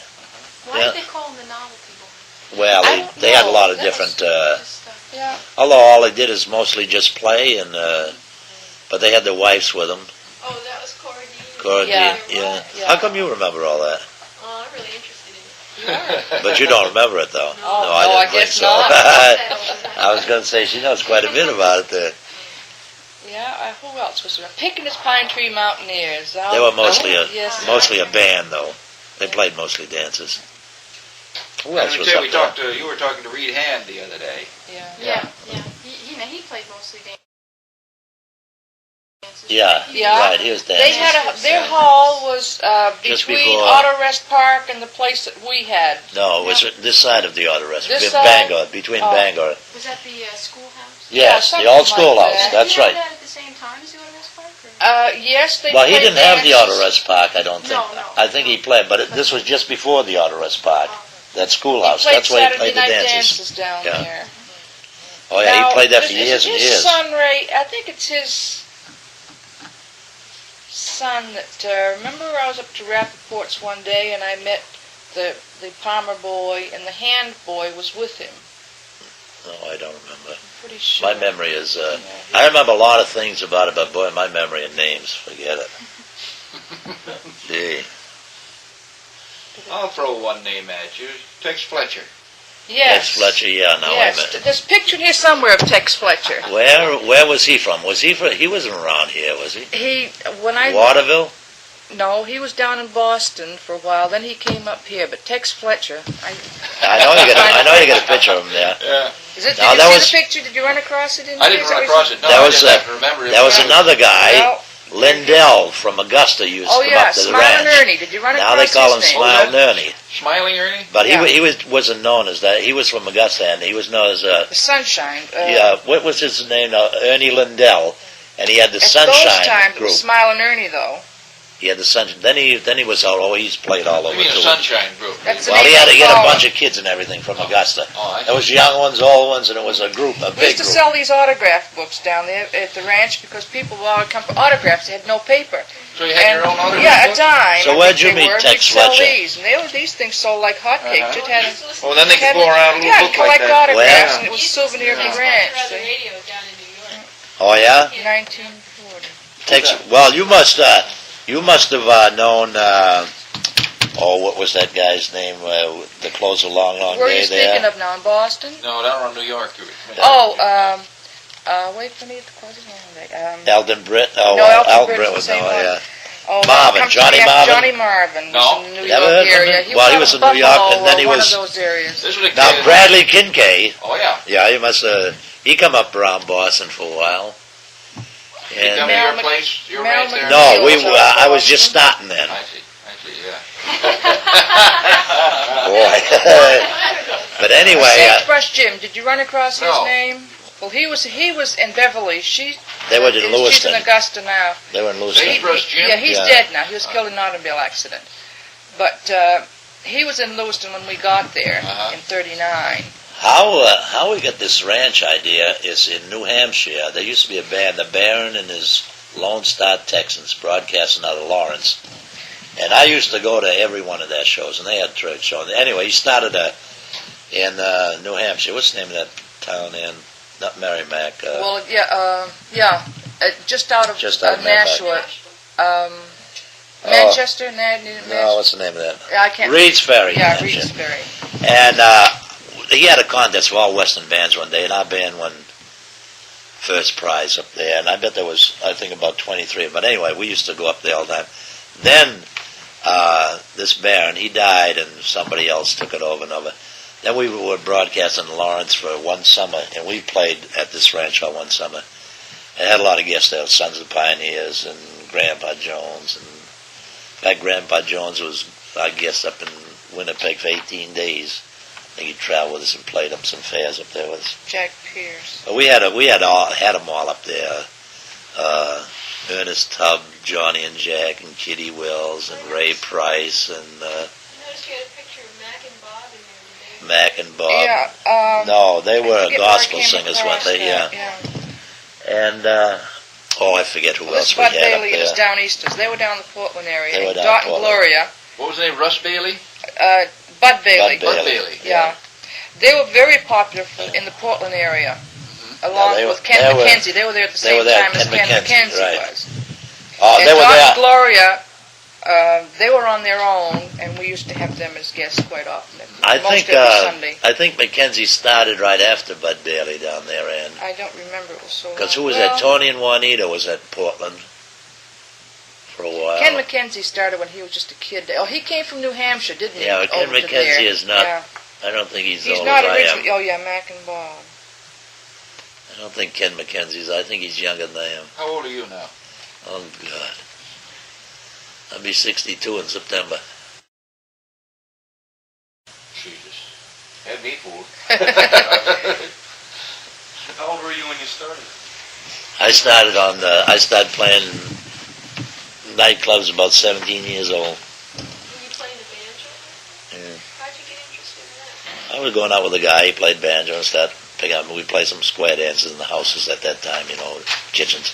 Why Yeah. did they call them the novelty boys? Well, I don't they had a know. lot of That different. Just, Yeah. Although all they did is mostly just play, and but they had their wives with them. Oh, that was Cora Dean. Cora Yeah. Dean, yeah. Yeah. How come you remember all that? Oh, I'm really interested in it. But you don't remember it, though. Oh, no, I I didn't think guess so. not. I was going to say, she knows quite a bit about it there. Yeah, who else was there? Pickett's Pine Tree Mountaineers. They were mostly Yes. mostly a band, though. They played mostly dances. Who Let else me was tell up you, there? you were talking to Reed Hand the other day. Yeah. He played mostly dances. Yeah, Yeah. right, he was They dancing. had their hall was Just between before- Auto Rest Park and the place that we had. No, it was this side of the auto rest. This Bangor, side? between Oh. Bangor. Was that the schoolhouse? Yes, something the old like schoolhouse, that. that's Did you right. have that at the same time as the Auto Rest Park? Or? Yes, they Well, he played didn't have the dances. auto rest park, I don't think. No, no. I think he played, but this was just before the auto rest park. That He schoolhouse, played that's where he Saturday played the night dances. down Yeah. there. Oh yeah, Now, he played that for this years is and his years. son Ray, I think it's his son that, remember I was up to Rappaport's one day and I met the Palmer boy and the Hand boy was with him. No, I don't remember. Pretty sure. My memory is, I remember a lot of things about it, but boy, my memory and names, forget it. Gee. I'll throw one name at you. Tex Fletcher. Yes. Tex Fletcher, yeah, now Yes. wait a minute. There's a picture here somewhere of Tex Fletcher. Where was he from? He wasn't around here, was he? When I Waterville? No, he was down in Boston for a while. Then he came up here. But Tex Fletcher, I know you got a picture of him there. Yeah. is it? Did No, you that see was- the picture? Did you run across it? I didn't run across it. No, That I was, just have to remember it. There was another guy, Well, Lindell from Augusta, used to oh come yeah, up to the Smiling ranch. Ernie. Did you run Now across they call him his name? Smile Ernie. Smiling Ernie? But Yeah. he wasn't known as that. He was from Augusta, and he was known as, The Sunshine. what was his name now? Ernie Lindell. And he had the At those Sunshine times, it group. was Smiling Ernie though. He had the Sunshine. Then he was he's played all You over mean the too. Sunshine Group? That's the Well, name he had they a call bunch him. of kids and everything from Augusta. Oh, I see. There was young ones, old ones, and it was a group, a We big used to group. sell these autograph books down there at the ranch because people would come for autographs. They had no paper. So you had your own autograph Yeah, book? a dime. So I where'd think you they meet were. Tex We'd sell Fletcher? these, and these things sold like hotcakes. It had a, Oh, then they could had go around a little yeah, book like collect that. autographs, Well, and it was He souvenir used to of the sponsor ranch. other radio down in New York. Oh yeah, 1940. Well, you must have known. What was that guy's name? The close a long, long Where are day you there. speaking of now? In Boston? No, down around New York. Wait for me to close it. Eldon Britt. Oh, No, well, Elton Britt Britt was was the same no, one. yeah. Come to Johnny me, Marvin? Johnny Marvin No. was in the New Never York heard from area. him? Well, he was in New York, and then he one was- of those areas. This was a kid. Now Bradley Kincaid. Oh, yeah. Yeah, he must. He come up around Boston for a while. Did he come to Mel your Mc- place? Your Mel ranch there? McNeil. No, I was just starting then. I see, yeah. Boy. But anyway, Sagebrush Jim, did you run across his No. name? Well, he was in Beverly. they were in She's Lewiston. in Augusta now. They were in Lewiston. Sagebrush Jim? Yeah, he's Yeah. dead now. He was killed in an automobile accident. But he was in Lewiston when we got there in '39. How we got this ranch idea is in New Hampshire. There used to be a band, the Baron and his Lone Star Texans, broadcasting out of Lawrence. And I used to go to every one of their shows, and they had church shows. Anyway, he started in New Hampshire. What's the name of that town in? Not Merrimack. Well, just out of Just out of Nashua. Manchester? No, what's the name of that? I can't. Reed's Ferry. New Yeah, Hampshire. Reed's Ferry. And he had a contest for all Western bands one day, and our band won first prize up there. And I bet there was, I think, about 23. But anyway, we used to go up there all the time. Then this Baron, he died, and somebody else took it over and over. Then we were broadcasting in Lawrence for one summer, and we played at this ranch all one summer. And had a lot of guests there, Sons of the Pioneers and Grandpa Jones. And in fact, Grandpa Jones was our guest up in Winnipeg for 18 days. I think he traveled with us and played up some fairs up there with us. Jack Pierce. But we had them all up there. Ernest Tubb, Johnny and Jack, and Kitty Wills, and Ray Price, and I noticed you had a picture of Mac and Bob in there today. Mac and Bob. Yeah. No, they I were forget gospel where I came singers, weren't across they? that, Yeah. And I forget who else This we Bud had Bailey up and his there. Down Easters. They were down the Portland area. They were And down Dot and Portland. Gloria. What was the name? Russ Bailey? Bud Bailey. Bud Bud Bailey. Yeah. They were very popular in the Portland area, along they with were- Ken they were- McKenzie. They were there at the they were same there, time as Ken Ken McKenzie, McKenzie right. was. Oh, And they were Don there. and Gloria, they were on their own, and we used to have them as guests quite often. I Most think every Sunday. I think Mackenzie started right after Bud Daly down there, and I don't remember, it was so long. because who was Well, that? Tony and Juanita was at Portland for a while. Ken McKenzie started when he was just a kid. Oh, he came from New Hampshire, didn't he? Yeah, Ken over to McKenzie there. is not- Yeah. I don't think he's He's old not as I am. originally. Oh yeah, Mac and Bob. I don't think Ken McKenzie's. I think he's younger than I am. How old are you now? Oh God, I'll be 62 in September. Jesus. Had me fooled. How old were you when you started? I started playing nightclubs about 17 years old. Were you playing the banjo? Yeah. How'd you get interested in that? I was going out with a guy. He played banjo and stuff. We played some square dances in the houses at that time, kitchens.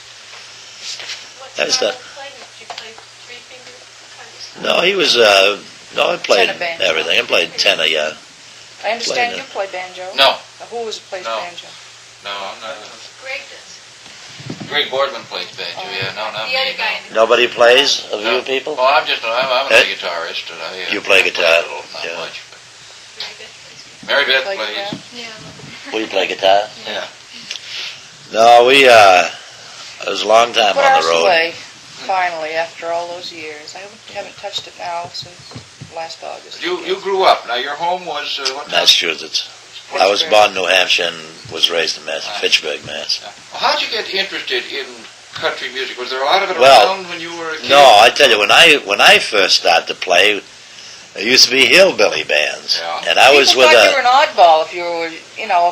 What That was style the- of playing? Did you play three-finger kind of stuff? No, he was. No, I played Tenor banjo. everything. I played tenor, yeah. I understand Playing you play banjo. No. Who was plays No. banjo? No, I'm not. Greg does. Greg Boardman plays banjo, yeah. No, not The me. other guy in the Nobody plays of No. you people. Well, I'm a Eh? guitarist. And You play I guitar, a little, not yeah. much. very good. Mary Beth Play plays. guitar? Yeah. We play guitar. Yeah. No, it was a long time Put on ours the road. away, finally, after all those years. I haven't touched it now since last August. You grew up. Now, your home was what town? Massachusetts. I was born in New Hampshire and was raised in Fitchburg, Mass. Well, how'd you get interested in country music? Was there a lot of it Well, around when you were a kid? No, I tell you, when I first started to play, there used to be hillbilly bands, Yeah. and I was People with thought you were a, an oddball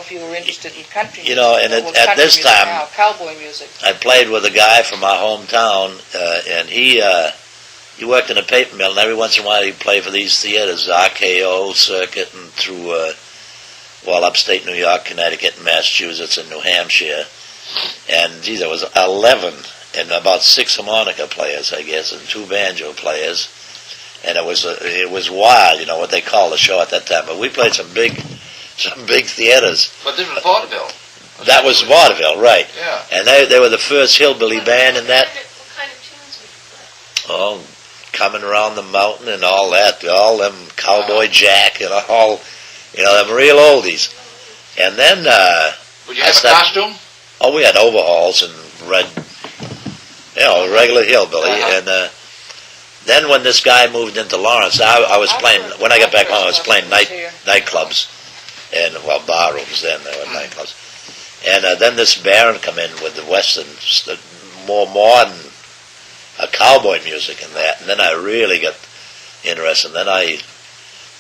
if you were interested in country music. and Well, at country this music time- now, cowboy music. I played with a guy from our hometown, and he worked in a paper mill, and every once in a while he'd play for these theaters, RKO circuit, and through upstate New York, Connecticut, and Massachusetts, and New Hampshire. And there was 11 and about 6 harmonica players, I guess, and 2 banjo players. And it was wild, what they called the show at that time. But we played some big theaters. But this was vaudeville. That was vaudeville, right? Yeah. And they were the first hillbilly band in that. What kind of tunes would you play? Oh, coming around the mountain and all that, all them Cowboy Jack and all, them real oldies. And then, Would you have a costume? oh, we had overalls and red, regular hillbilly. Uh-huh. And then when this guy moved into Lawrence, I was playing, when I got back home, I was playing nightclubs, and, bar rooms then, there were nightclubs. And then this baron come in with the western, more modern, cowboy music and that. And then I really got interested. Then I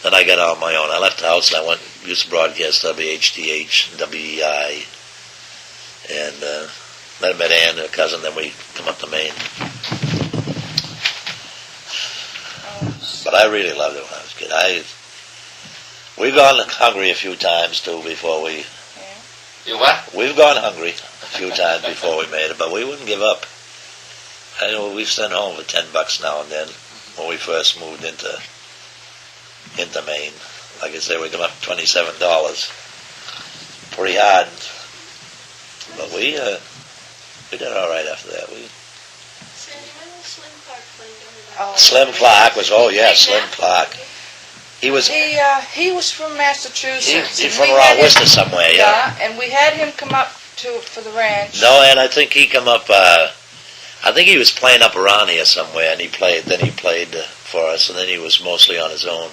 got on my own. I left the house and I used to broadcast WHTH, WEI, and then I met Ann, her cousin. Then we come up to Maine. But I really loved it when I was a kid. We've gone hungry a few times too before we. You what? We've gone hungry a few times before we made it, but we wouldn't give up. I know we've sent home for $10 now and then when we first moved into Maine. Like I say, we come up $27. Pretty hard, but we did all right after that. Sandy, when was Slim Clark playing down Oh. Slim Clark was Slim Clark. He was He was from Massachusetts. he and from we around had him- Worcester somewhere, yeah. And we had him come up for the ranch. No, and I think he come up. I think he was playing up around here somewhere, and he played for us, and then he was mostly on his own.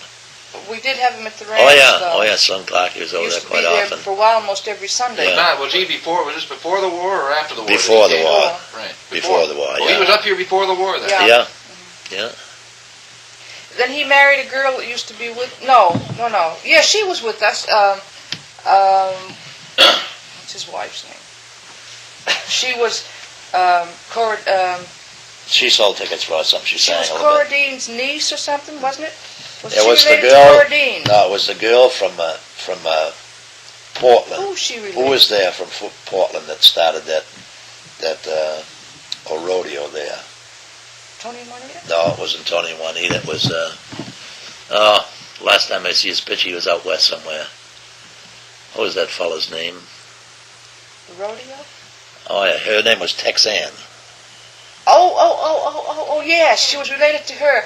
We did have him at the ranch. Oh yeah, Slim Clark. He was He over used there to quite be there often. for a while, almost every Sunday. Yeah. Was this before the war or after the war? Before the war. Right. Before the war, Well, he yeah. was up here before the war then. Yeah. Yeah. Then he married a girl that used to be with. No. Yeah, she was with us. What's his wife's name? She was. She sold tickets for us. Something she She sang was a little Cora bit. Dean's niece or something, wasn't it? It was the related to girl. Cora Dean? No, it was the girl from Portland. Who's she related? Who was there from Portland that started that rodeo there? Tony Juanita? No, it wasn't Tony Juanita. It was last time I see his picture, he was out west somewhere. what was that fellow's name? The rodeo? Oh, yeah, her name was Texan. Oh, yes, she was related to her.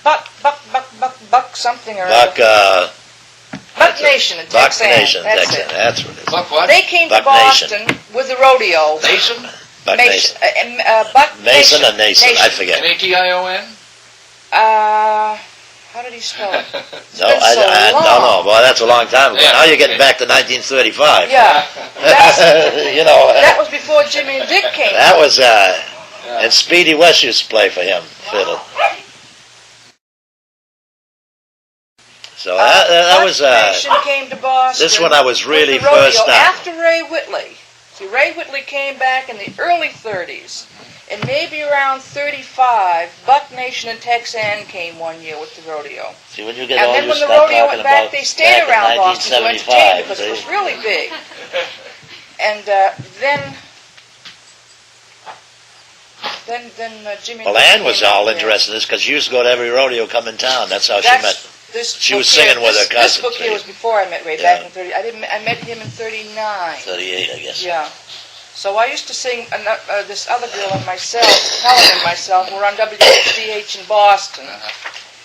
Buck something or Buck, other. Buck Nation in Buck Texan. Nation, That's Texan. it. That's what it is. Buck what? They came Buck to Boston with the rodeo. Nason? Buck Mason. Nation. Buck Mason Nation. or Nason, I forget. N-A-T-I-O-N? How did he spell it? No, been so I long. don't know. Boy, that's a long time ago. Yeah. Now you're getting back to 1935. Yeah, You know, that was before Jimmy and Dick came. that was, and Speedy West used to play for him, fiddle. So that Buck was, Nation came to Boston. this one I was really with the rodeo first time. after Ray Whitley. See, Ray Whitley came back in the early 30s. And maybe around 35, Buck Nation and Texan came one year with the rodeo. See, when you get And old, then you when the start rodeo talking went back, about they stayed back in around Boston to entertain 1975, because it was see? really big. And then Jimmy. Well, and Dick Ann was came all out there. interested in this because she used to go to every rodeo come in town. That's how she That's met. this. She book was here- singing with her This cousins, book here see? was before I met Ray. Yeah. Back in 30. I met him in 39. 38, I guess. Yeah. So I used to sing, this other girl and myself, Helen and myself, were on WHDH in Boston.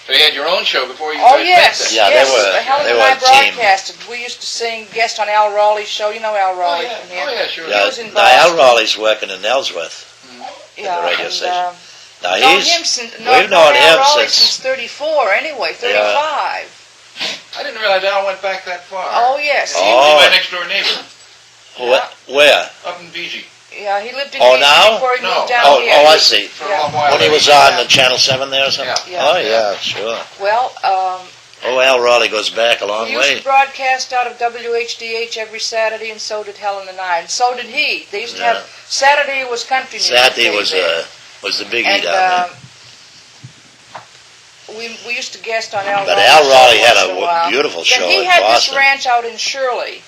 So you had your own show before you Oh, guys yes. met Yeah, yes. they were- Helen they and were I a team. broadcasted. We used to sing guest on Al Rawley's show. You know Al then? Rawley Oh, yeah. from here. Oh, yeah, sure. Yeah, was in now Al Boston. Rawley's working in Ellsworth. Yeah, the radio and, station. Now known he's, him since, we've known known Al him Rawley since, 34 anyway, 35. I didn't realize Al went back that far. Oh, yes. He Oh. was my next door neighbor where? up in Fiji Yeah, he lived in Oh, Houston now? before he No. moved down Oh, here. I see. for a long while. When he was on the Channel 7 there or something? Yeah. Yeah. Oh, yeah, sure. Well, Oh, Al Rawley goes back a long we used way. to broadcast out of WHDH every Saturday, and so did Helen and I, and so did he. They used to have Saturday was country music. Saturday day was there. was the biggie And down we used to guest on Al But Rawley's Al show Rawley had once a in while. beautiful Then show he in had Boston. this ranch out in Shirley,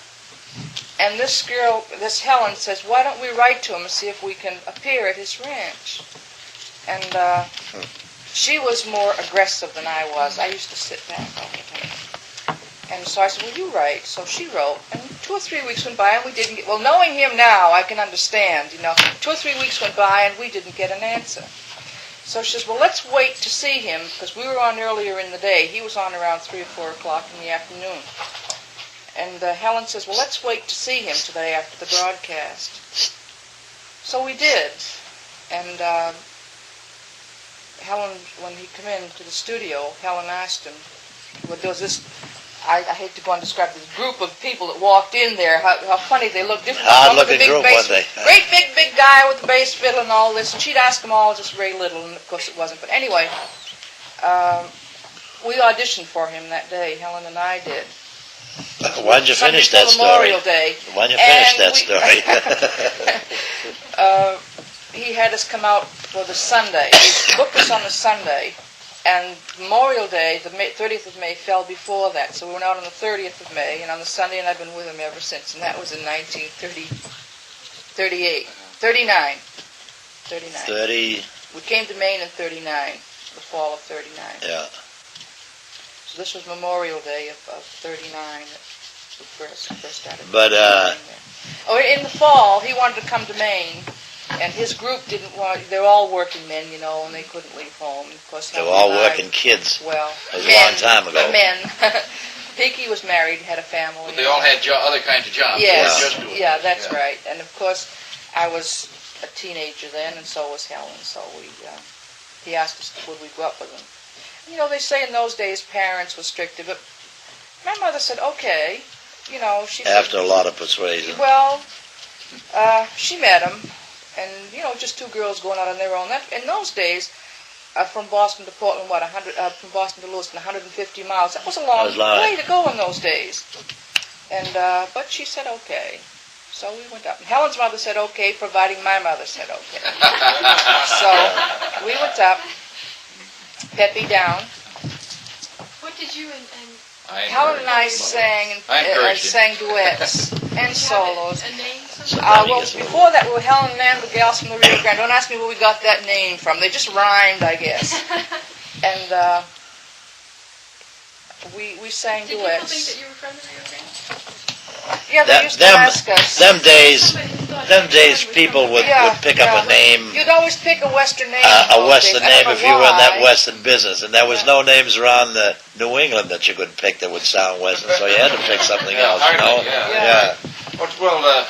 and this girl, this Helen, says, "Why don't we write to him and see if we can appear at his ranch?" And she was more aggressive than I was. I used to sit back all the time. And so I said, "Well, you write." So she wrote, and 2 or 3 weeks went by, and we didn't get. Well, knowing him now, I can understand. 2 or 3 weeks went by, and we didn't get an answer. So she says, "Well, let's wait to see him because we were on earlier in the day. He was on around 3 or 4 o'clock in the afternoon." And Helen says, "Well, let's wait to see him today after the broadcast." So we did, and Helen, when he came into the studio, Helen asked him, well, there was this. I hate to go and describe this group of people that walked in there, how funny they looked. Different. Odd-looking group, weren't they? Great big guy with the bass fiddle and all this, and she'd ask them all just Ray Little, and of course it wasn't. But anyway, we auditioned for him that day, Helen and I did. Why did you Sunday finish that for story? Memorial Day. Why did you finish And that story? He had us come out for the Sunday. He booked us on the Sunday, and Memorial Day, the 30th of May, fell before that. So we went out on the 30th of May, and on the Sunday, and I've been with him ever since. And that was in 1938, 39. 30, We came to Maine in 39, the fall of 39. yeah. So this was Memorial Day of 39 that we first started. But, Oh, in the fall, he wanted to come to Maine, and his group didn't want. They're all working men, and they couldn't leave home. And of course, they were Helen all and I- working kids. Well, It was a men, long time ago. Men. Pinky was married, had a family. But they all had other kinds of jobs. They Yes, weren't just doing yeah, it. that's right. And of course, I was a teenager then, and so was Helen. So he asked us would we go up with him. They say in those days parents were stricter, but my mother said okay. She said, After a lot of persuasion. well, she met him, and just two girls going out on their own. In those days, from Boston to Portland, from Boston to Lewiston, 150 miles. That was a long way to go in those days. And but she said okay, so we went up. And Helen's mother said okay, providing my mother said okay. So we went up. Peppy down. What did you and Helen and I sang and sang duets and solos. a name? Well, before that, we were Helen and Ann, the gals from the Rio Grande. Don't ask me where we got that name from. They just rhymed, I guess. And we sang Did people think duets. that you were from the Rio Grande? Yeah, they used to ask us. Them days, Somebody who thought them everyone days, was people from- would pick up a name, You'd always pick a Western name. in a those Western days. I name don't if know you were in that why. Western business, and there was no names around New England that you could pick that would sound Western, so you had to pick something else, you know? hardly, yeah. Yeah. Well,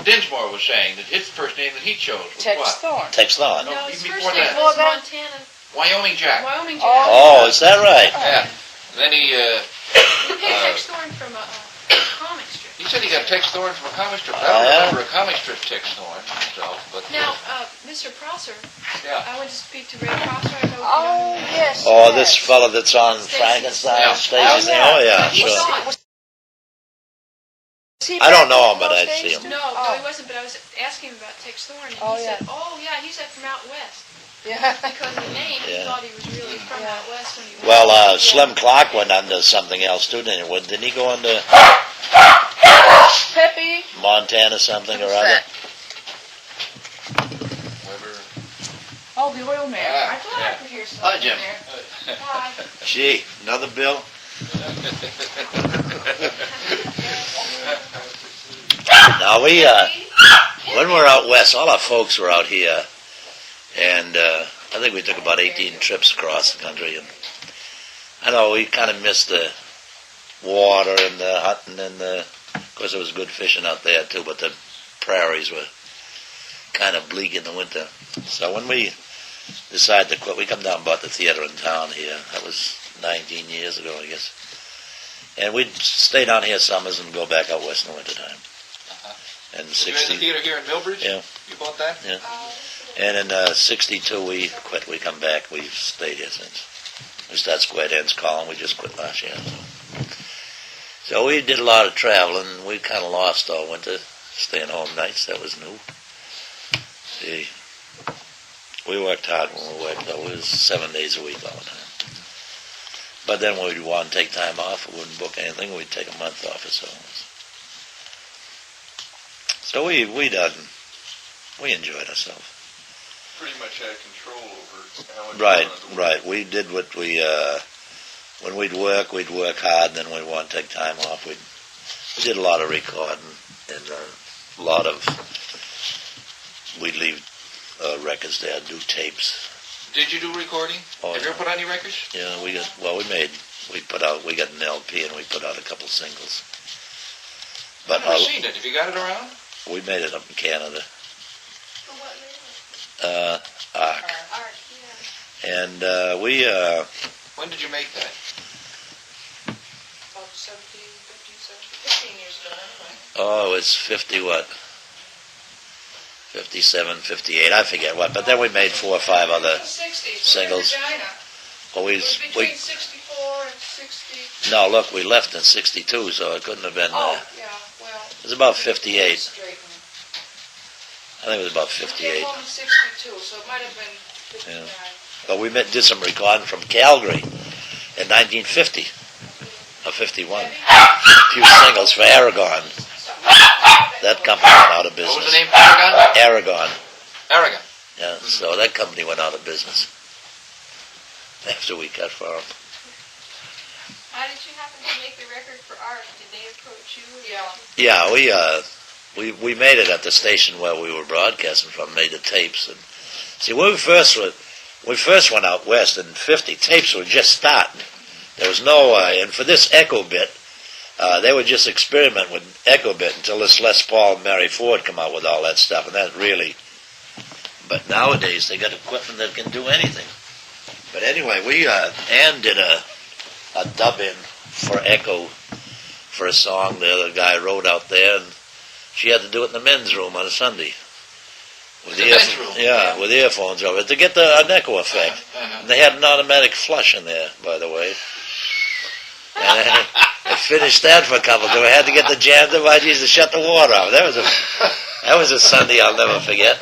Dinsmore was saying that his first name that he chose was Texas what? Thorn. Tex Lawn. No, his Even first before name that. was Well, that- Montana, Wyoming Jack. Wyoming Jack. Oh, is that right? Yeah. Then he He picked Tex Thorne from a comic strip. he said he got Tex Thorne from a comic strip. I Oh, don't yeah? remember a comic strip Tex Thorne himself, but Now, Mr. Prosser, yeah. I went to speak to Ray Prosser. I know Oh, yes. Oh, yes. this fella that's on Stacy's. Frankenstein, Yeah. Stacy's name. Oh, yeah, sure. Was he I don't back know in him, but those I'd days, see him. too? No, Oh. he wasn't, but I was asking him about Tex Thorne, and Oh, he yeah. said, oh, yeah, he's from out west. Yeah. Because of the name, he Yeah. thought he was really from Yeah. out west when he was. Well, Slim Clark went under something else too, didn't he? Didn't he go under Peppy. Montana something or Who's other? that? Weber. Oh, the oil man. Ah, I thought yeah. I could hear something Hi, Jim. there. Hi. Gee, another bill? Now we, when we were out west, all our folks were out here, and I think we took about 18 trips across the country, and I know we kind of missed the water and the hunting, and of course there was good fishing out there too, but the prairies were kind of bleak in the winter. So when we decided to quit, we come down and bought the theater in town here. That was 19 years ago, I guess. And we'd stay down here summers and go back out west in the wintertime. And You had the theater here in Millbridge? Yeah. You bought that? Yeah. And in 62 we quit. We come back. We've stayed here since. We started Square Dance Calling. We just quit last year. So we did a lot of traveling. We kind of lost all winter, staying home nights. That was new. See, we worked hard when we worked, though. It was 7 days a week all the time. But then when we'd want to take time off, we wouldn't book anything. We'd take a month off or so. So we enjoyed ourselves. Pretty much had control over how much Right, you wanted to work. right. We did what we, when we'd work hard, and then we'd want to take time off. We did a lot of recording, and a lot of, we'd leave records there, do tapes. Did you do recording? Oh, Have you yeah. ever put any records? Yeah, we got an LP, and we put out a couple singles. But I've never seen it. Have you got it around? we made it up in Canada, For what label? ARC. Art, yeah. And we, When did you make that? About 15 years ago, anyway. oh, it's 50 what? 57, 58, I forget what. But then we made 4 or 5 other 60s. singles. Well, It was between we 64 and 60. no, look, we left in 62, so it couldn't have been, Oh, yeah, well. it was about 58. Straighten. I think it was about We came 58. home in 62, so it might have been 59. But we did some recording from Calgary in 1950, or 51. A few singles for Aragon. That company went out of business. What was the name? Aragon? Aragon. Aragon. Yeah, so that company went out of business after we cut for them. How did you happen to make the record for Art? Did they approach you? Or Yeah. Yeah, we made it at the station where we were broadcasting from. Made the tapes, and see when we first went out west in '50, tapes were just starting. There was no, and for this echo bit, they would just experiment with echo bit until this Les Paul and Mary Ford come out with all that stuff, and that really. But nowadays they got equipment that can do anything. But anyway, Ann did a dub in for echo for a song the other guy wrote out there, and she had to do it in the men's room on a Sunday. With The men's room? Yeah, with earphones over it to get an echo effect. And they had an automatic flush in there, by the way. And I finished that for a couple of days. I had to get the janitor to shut the water off. That was a Sunday I'll never forget.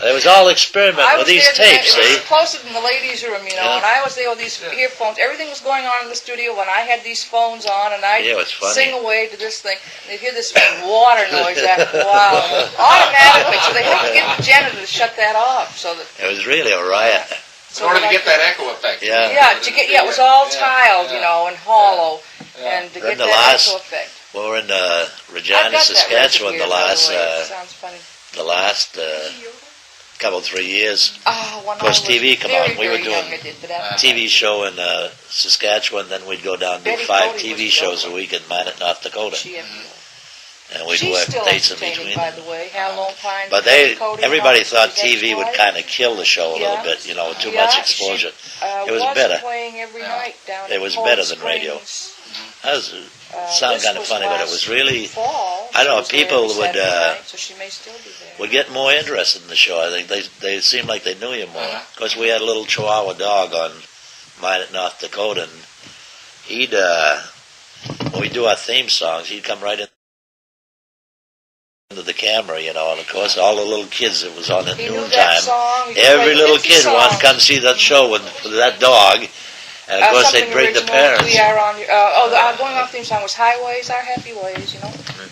It was all experiment I with was these there, tapes, it was see? closer than the ladies' room, you know, Yeah. and I was there with these earphones. Everything was going on in the studio when I had these phones on, and I'd Yeah, it was funny. sing away to this thing. And they'd hear this water noise after a while, automatically. So they had to get the janitor to shut that off. So that, It was really a riot. In order to get that echo effect. Yeah. Yeah, it was all Yeah, tiled, yeah. you know, and hollow, and to Then get the that last- echo effect. We were in I've Regina, got that Saskatchewan record here, by the way. It sounds funny. the last couple 3 years. Oh, when Of course, I was TV come very, on. We were very doing young, I did, but after TV show in Saskatchewan, then we'd go down and do Betty 5 Cody was TV shows local. a week in Minot, North Dakota, she and we'd She's work still dates in entertaining, between. by the way. Hal Lone Pine. But Betty Cody, everybody and thought all the TV would ex-wife. kind of kill the show a little Yeah. bit, too Yeah, much exposure. It was better. playing every night down It in was Cold better than radio. Springs. That was sound This kind of was funny, but it last was really fall. I don't know, She was there people every would, Saturday night, so she may still be there. would get more interested in the show. I think they seemed like they knew you more. Of course, we had a little Chihuahua dog on Minot, North Dakota, and he'd when we do our theme songs, he'd come right into the camera, and of course, all the little kids that was on at He knew that noontime. song. He could Every play little 50 kid wanted to songs. come see that show with that dog, and of course they'd Something bring the original, parents. We are on. The going off theme song was "Highways Are Happy Ways,"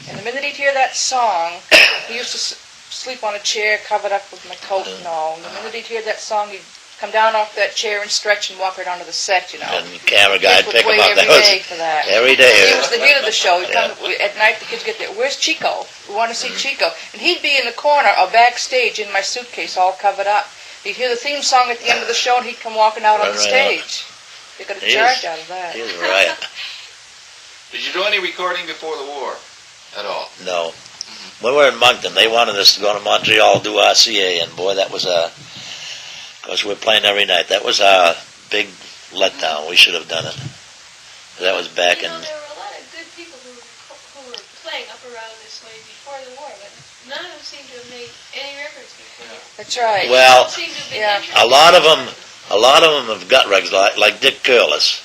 And the minute he'd hear that song, he used to sleep on a chair covered up with my coat and all. And the minute he'd hear that song, he'd come down off that chair and stretch and walk right onto the set. And the camera guy'd Kids pick would him up. wait That every was day for that. every day. He was the hit of the show. He'd come at night. The kids get there. Where's Chico? We want to see Chico. And he'd be in the corner or backstage in my suitcase, all covered up. He'd hear the theme song at the end of the show, and he'd come walking out on the Right stage. They got a He charge is- out of that. He was a riot. Did you do any recording before the war at all? No. When we were in Moncton, they wanted us to go to Montreal, do RCA, and boy, that was of course, we were playing every night. That was our big letdown. We should have done it. That was back You in. know, there were a lot of good people who were playing up around this way before the war, but none of them seem to have made any records before. That's right. Well, Seem to have been yeah. interested. a lot of them have got records, like Dick Curlis.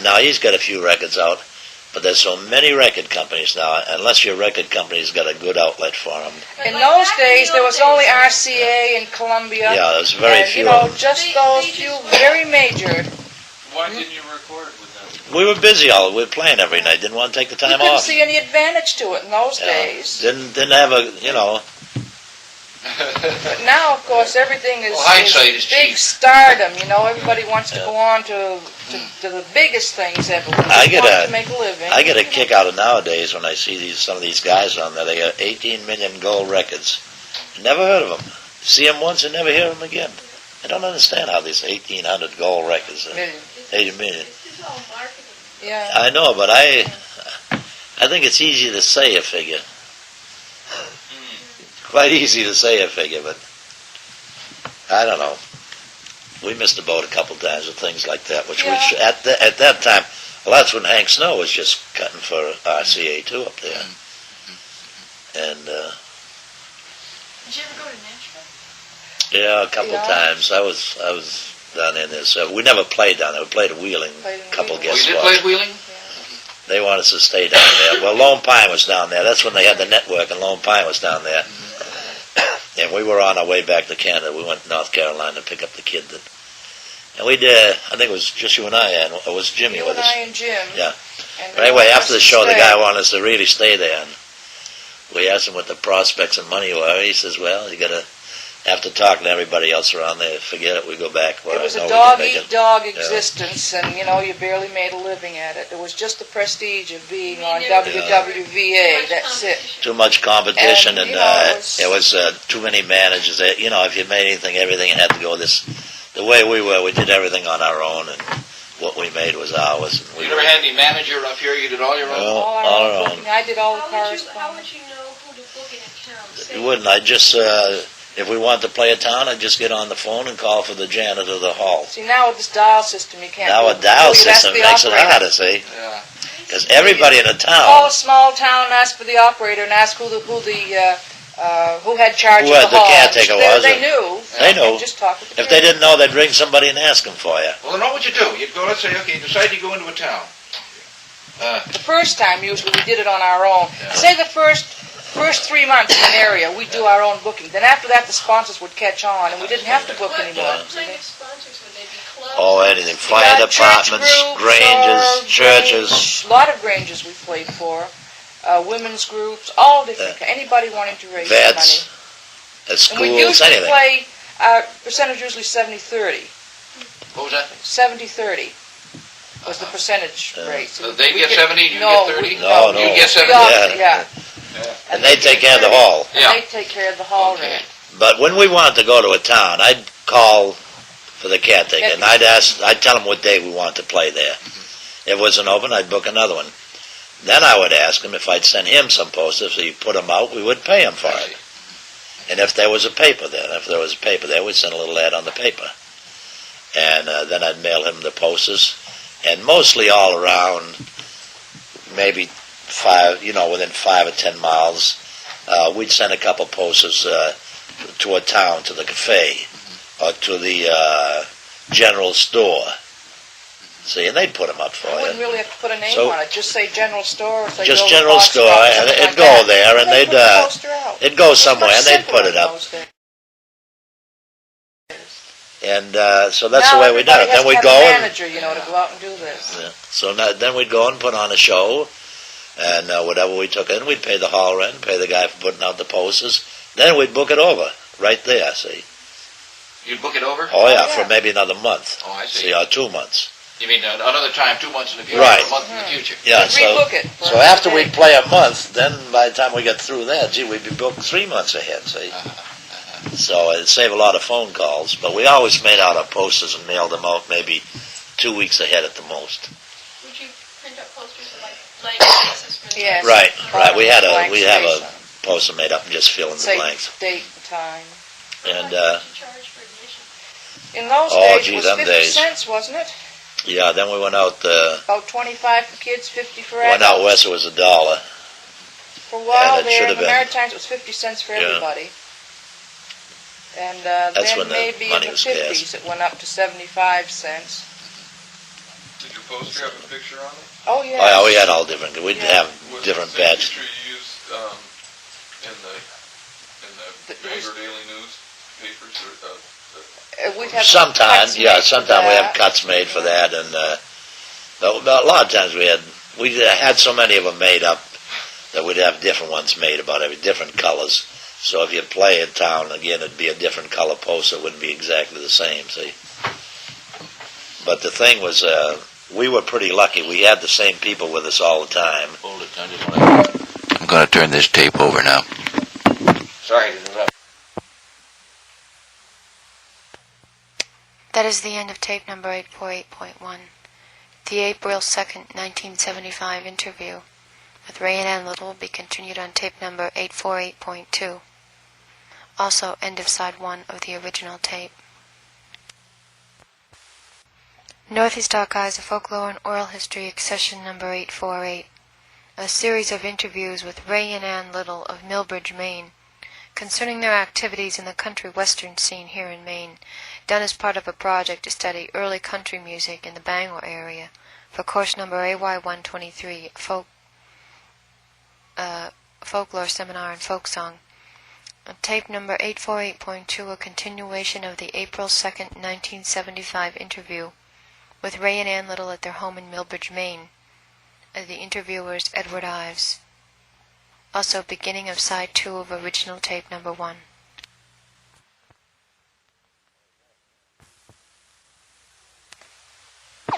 Now he's got a few records out, but there's so many record companies now. Unless your record company's got a good outlet for them, But In like those back in days, the there old was days, only RCA and Columbia. yeah, there's very and, few. Of them. just They- those they few just- very major. Why didn't you record with them? We were busy we were playing every night. Didn't want to take the You time couldn't off. see any advantage to it in those Yeah. days. Didn't have a But now, of course, everything is, Well, hindsight is big cheap. stardom. Everybody wants to go on to the biggest things ever. They I get want a- to make a living. I get a kick out of nowadays when I see some of these guys on there. They got 18 million gold records. Never heard of them. See them once and never hear them again. I don't understand how these 1,800 gold records. 80 million. It's all marketing. Yeah. I know, but I think it's easy to say a figure. Quite easy to say a figure, but I don't know. We missed the boat a couple times with things like that, which Yeah. at that time, well, that's when Hank Snow was just cutting for RCA too up there, and Did you ever go to Nashville? yeah, a couple Yeah. times I was down in there. So we never played down there. We played at Wheeling, Played in couple Wheeling. Oh, guest you did play spots. at Wheeling? They wanted us to stay down there. Well, Lone Pine was down there. That's when they had the network, and Lone Pine was down there. And we were on our way back to Canada. We went to North Carolina to pick up the kid. And we did, I think it was just you and I, and it was Jimmy You with and us. I and Jim. Yeah. And But anyway, they after the wanted us show, to the stay. guy wanted us to really stay there. And we asked him what the prospects and money were. He says, well, you got to, after talking to everybody else around there, forget it, we go back. Well, It was I know a we can make it. dog-eat-dog existence, and you barely made a living at it. It was just the prestige of being on WWVA. That's it. Too much competition, And, and, it was- it was too many managers. If you made anything, everything had to go the way we were. We did everything on our own, and what we made was ours. And we You never had any manager up here? You did all your own? No. All all our our own own. booking. I did all the How correspondence. would you know who to book in a town? Say, You wouldn't. I just, if we wanted to play a town, I'd just get on the phone and call for the janitor of the hall. See, now with this dial system, you can't. Now do a it. dial You'd ask system the makes it operator. harder, see? Yeah. Because everybody in a Call town, a small town, ask for the operator, and ask who had charge Who of had the the hall. caretaker was, They or- knew. They knew. And just talk with the if they caretaker. didn't know, they'd ring somebody and ask them for you. Well, then what would you do? You'd go, let's say, okay, you decide you go into a town. The first time, usually, we did it on our own. Yeah. Say the first 3 months in an area, we'd do our own booking. Then after that, the sponsors would catch on, and we didn't have to book what anymore. kind of sponsors would they be? Clubs? Oh, anything. We Fire got church departments, groups Granges, or churches. A lot of Granges we played for. Women's groups, all different. Anybody wanting to raise money. Vets, at And we schools, usually anything. play, our percentage usually 70-30. What was that? 70-30. was the percentage rate. So they we get 70, you no, get 30? we- No, no. You get 70? Yeah. And they take care of the hall. And they take care of the hall Okay. rent. But when we wanted to go to a town, I'd call for the caretaker, and I'd tell him what day we wanted to play there. If it wasn't open, I'd book another one. Then I would ask him if I'd send him some posters, so he'd put them out, we would pay him for it. And if there was a paper there, we'd send a little ad on the paper. And then I'd mail him the posters. And mostly all around, maybe within 5 or 10 miles, we'd send a couple posters to a town, to the cafe, or to the general store. See, and they'd put them up for You you. wouldn't really have to put a name So- on it. Just say general store. Or say Just Bill general Box store, Shop, and something it'd like go that. there, and They'd they'd put the poster out. it'd go It's somewhere, much and they'd put simpler it up. those days. And so that's Now the way we done everybody it. has Then to we'd have go a and manager, to go out and do this. yeah. So then we'd go and put on a show, and whatever we took in, we'd pay the hall rent, pay the guy for putting out the posters. Then we'd book it over right there. See? You'd book it over? Oh yeah, yeah. for maybe another month. Oh, I see. See, or 2 months. You mean another time, 2 months in the future, Right. or a month in the future? Yeah. We'd So rebook it for so another after day. we'd play a month, then by the time we got through that, gee, we'd be booked 3 months ahead. See? So it'd save a lot of phone calls. But we always made out our posters and mailed them out maybe 2 weeks ahead at the most. Would you print up posters of like blank spaces for the Yes. Right. We had Blank we have space a on. poster made up and just fill in the Say blanks. date and time. And How much did you charge for admission? In those Oh, days, gee, it was them 50 days. cents, wasn't it? yeah, then we went out. About 25 for kids, 50 for adults. Went out west. It was $1. For a while and it there, should in have the been. Maritimes, it was 50 cents for Yeah. everybody. And That's then when the maybe in money the was 50s, scarce. it went up to 75 cents. Did your poster have a picture on it? Oh, yeah. Oh, yeah, we had all different. We'd Yeah. have Was different the same badges. picture you used in the It was- Bangor Daily News papers? Or, We'd have Sometimes, cuts yeah, made for sometimes we have that. cuts made for that, and but a lot of times we had so many of them made up that we'd have different ones made about every different colors. So if you play in town again, it'd be a different color poster. It wouldn't be exactly the same. See, but the thing was, we were pretty lucky. We had the same people with us all the time. Hold it, I just want to... I'm going to turn this tape over now. Sorry to interrupt. That is the end of tape number 848.1. The April 2nd, 1975 interview with Ray and Ann Little will be continued on tape number 848.2. Also, end of side 1 of the original tape. Northeast Archives of Folklore and Oral History, accession number 848. A series of interviews with Ray and Ann Little of Millbridge, Maine, concerning their activities in the country western scene here in Maine, done as part of a project to study early country music in the Bangor area for course number AY123, Folklore Seminar and Folk Song. Tape number 848.2, a continuation of the April 2nd, 1975 interview with Ray and Ann Little at their home in Millbridge, Maine. The interviewer is Edward Ives. Also, beginning of side 2 of original tape number 1.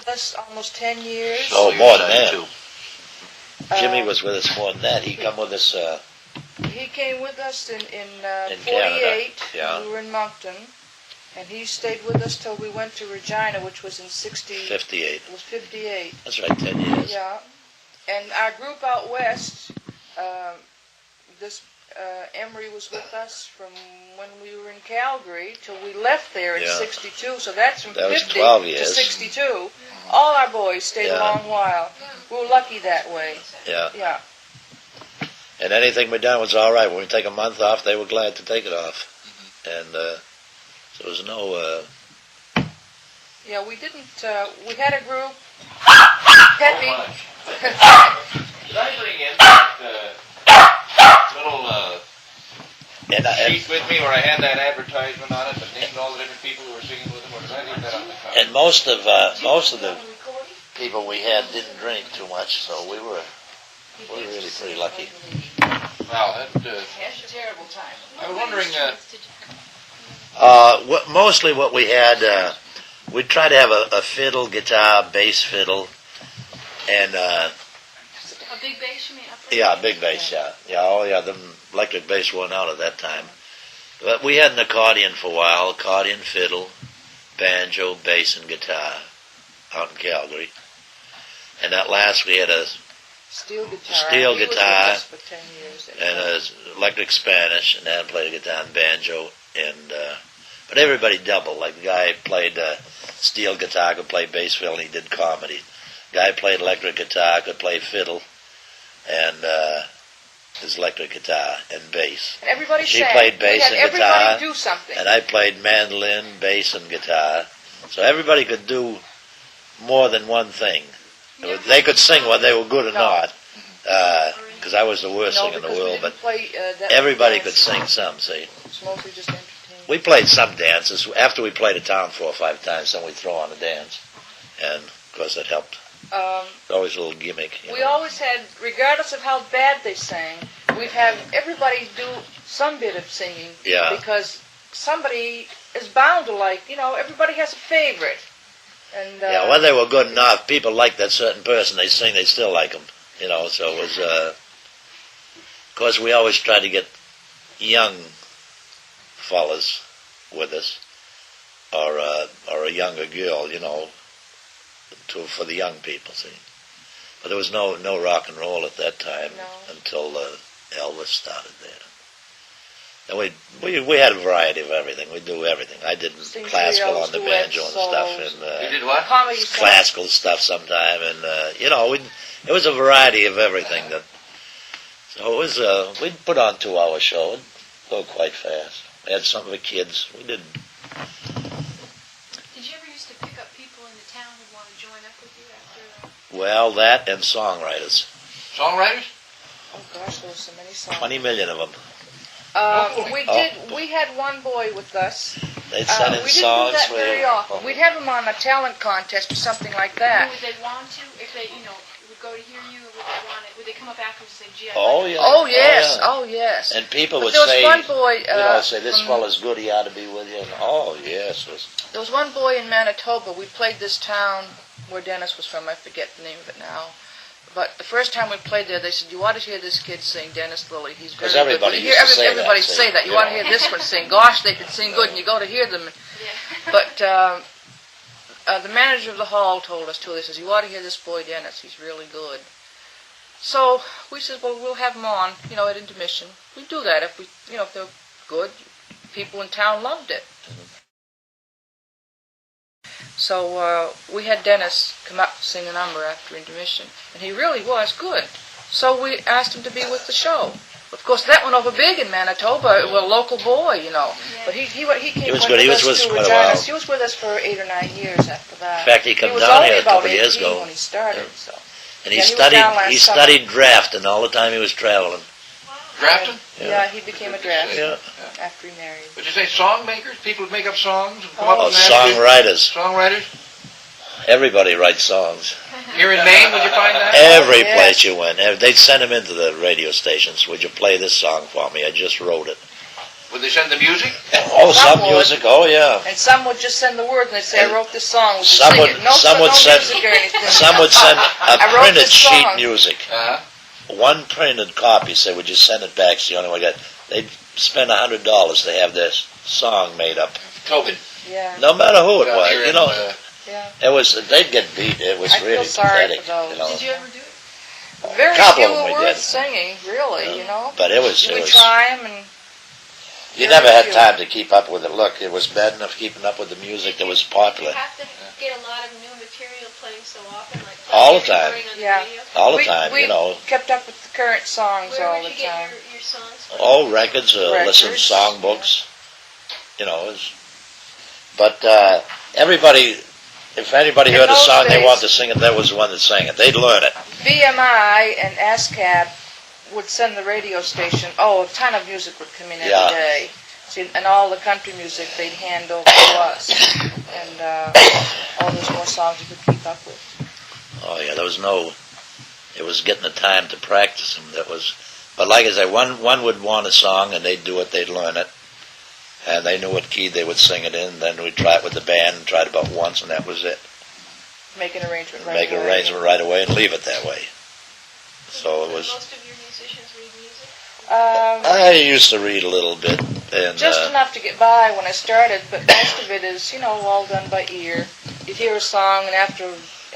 Us almost 10 years. Oh, So more you're than side that. two. Jimmy was with us more than that. He come with us He came with us in In 48. Canada, yeah. We were in Moncton. And he stayed with us till we went to Regina, which was in 58. It was 58. That's right, 10 years. Yeah. And our group out west, this Emery was with us from when we were in Calgary till we left there in Yeah. 62. So that's from That was 50 12 to years. 62. All our boys stayed a Yeah. long while. We were lucky that way. Yeah. Yeah. And anything we done was all right. When we take a month off, they were glad to take it off. And so there was no... Yeah, we didn't, we had a group, Peppy. Did I bring in that little sheet with me where I had that advertisement on it that named all the different people who were singing with them, or did I leave that on the car? And most of the people we had didn't drink too much, so we were really pretty lucky. Wow, that, That's a terrible time. I was wondering, Mostly what we had, we'd try to have a fiddle, guitar, bass fiddle, And A big bass, you mean? Upright? yeah, big bass, yeah. Yeah, oh yeah, the electric bass went out at that time. But we had an accordion for a while, accordion, fiddle, banjo, bass, and guitar out in Calgary. And at last we had a Steel guitar. Steel He was with guitar us for 10 years. and a electric Spanish, and Dan played guitar and banjo, and but everybody doubled. Like the guy played steel guitar, could play bass fiddle, and he did comedy. Guy played electric guitar, could play fiddle, and his electric guitar and bass. And everybody She sang. played bass we had and everybody guitar, do something. And I played mandolin, bass, and guitar. So everybody could do more than one thing. They could sing whether they were good or not, because I was the worst singer in the because we world, didn't but play, that everybody much could dance. sing some, see. It's mostly just entertainment. We played some dances. After we played a town 4 or 5 times, then we'd throw on a dance. And, of course, it helped. Always a little gimmick. We always had, regardless of how bad they sang, we'd have everybody do some bit of singing. Yeah. Because somebody is bound to like, everybody has a favorite. And Yeah, when they were good enough, people liked that certain person. They sing, they still like them. So it was, of course, we always tried to get young fellas with us, or a younger girl, for the young people, see. But there was no rock and roll at that time until Elvis started there. And we had a variety of everything. We do everything. I did Sing classical trios, on the duets, banjo and solos. stuff, and You did what? comedy songs. classical stuff sometime, and it was a variety of everything. So it was we'd put on 2-hour show. It'd go quite fast. We had some of the kids. We did. Did you ever used to pick up people in the town who want to join up with you after? Well, that and songwriters. Songwriters? Oh gosh, there were so many songs. 20 million of them. We had one boy with us. They'd send in We didn't songs. do that very often. We'd have him on a talent contest or something like that. Would they want to, if they, would go to hear you, or would they want it? Would they come up afterwards and say, gee, I'd Oh, like to-" yeah. Oh yes, yeah. oh yes. And people But would there was say, one boy. say, this from- fella's good, he ought to be with you. And, oh, yes. There was one boy in Manitoba. We played this town where Dennis was from. I forget the name of it now. But the first time we played there, they said, "You ought to hear this kid sing, Dennis Lilly. He's very 'Cause good." everybody We used to say that, everybody see, say that. You you ought to know. hear this one sing. Gosh, they can sing good, and you go to hear them. Yeah. But the manager of the hall told us too. They says, "You ought to hear this boy Dennis. He's really good." So we said, "Well, we'll have him on, at intermission. We do that if if they're good. People in town loved it." So we had Dennis come up and sing a number after intermission, and he really was good. So we asked him to be with the show. Of course, that went over big in Manitoba. Well, a local boy, But he came He was with good. He us was with us to quite a Regina. while. He was with us for 8 or 9 years after that. In fact, he come was down only here a about couple of years 18 ago. when he started. So. And he Yeah, he was down last he summer. studied drafting all the time he was traveling. Drafting? Yeah, he became a drafter Yeah. after he married. Would you say song makers? People who make up songs and come Oh, up Oh, with nasty- songwriters. Songwriters? Everybody writes songs. Here in Maine, would you find that? Every yes. place you went. They'd send him into the radio stations. Would you play this song for me? I just wrote it. Would they send the music? Oh, some would. music. Oh, yeah. And some would just send the words and they'd say, "I wrote this song. Would you Some sing would- it?" No, some no would send- music or anything. Some would send I a wrote printed this sheet song. music. Uh-huh. One printed copy. Say, would you send it back? It's the only way I got. They'd spend $100 to have this song made up. Tobin. Yeah, No matter who it Down was. here in, yeah. It was. They'd get beat. It was I feel really sorry pathetic. for those. Did you ever do it? Very couple few of them we were did. worth singing, really, But it was. We try them and... You very never had few. time to keep up with it. Look, it was bad enough keeping up with the music that was popular. You have to get a lot of new material playing so often, like All the every time. recording on the Yeah. radio. All the we, time, we kept up with the current songs Where all would the you get time. your songs from? Oh, records, listen, Records, songbooks. But everybody, if anybody In heard a those song they days- wanted to sing it, that was the one that sang it. They'd learn it. BMI and ASCAP would send the radio station, a ton of music would come in every Yeah. day. See, and all the country music they'd hand over to us. And all those more songs you could keep up with. Oh yeah, there was no. It was getting the time to practice them. That was. But like I say, one would want a song and they'd do it. They'd learn it, and they knew what key they would sing it in. Then we'd try it with the band and tried about once, and that was it. make an arrangement right make an away. arrangement right away and leave it that way. So it was. Most of your musicians read music. I used to read a little bit, and Just enough to get by when I started, but most of it is, all done by ear. You'd hear a song, and after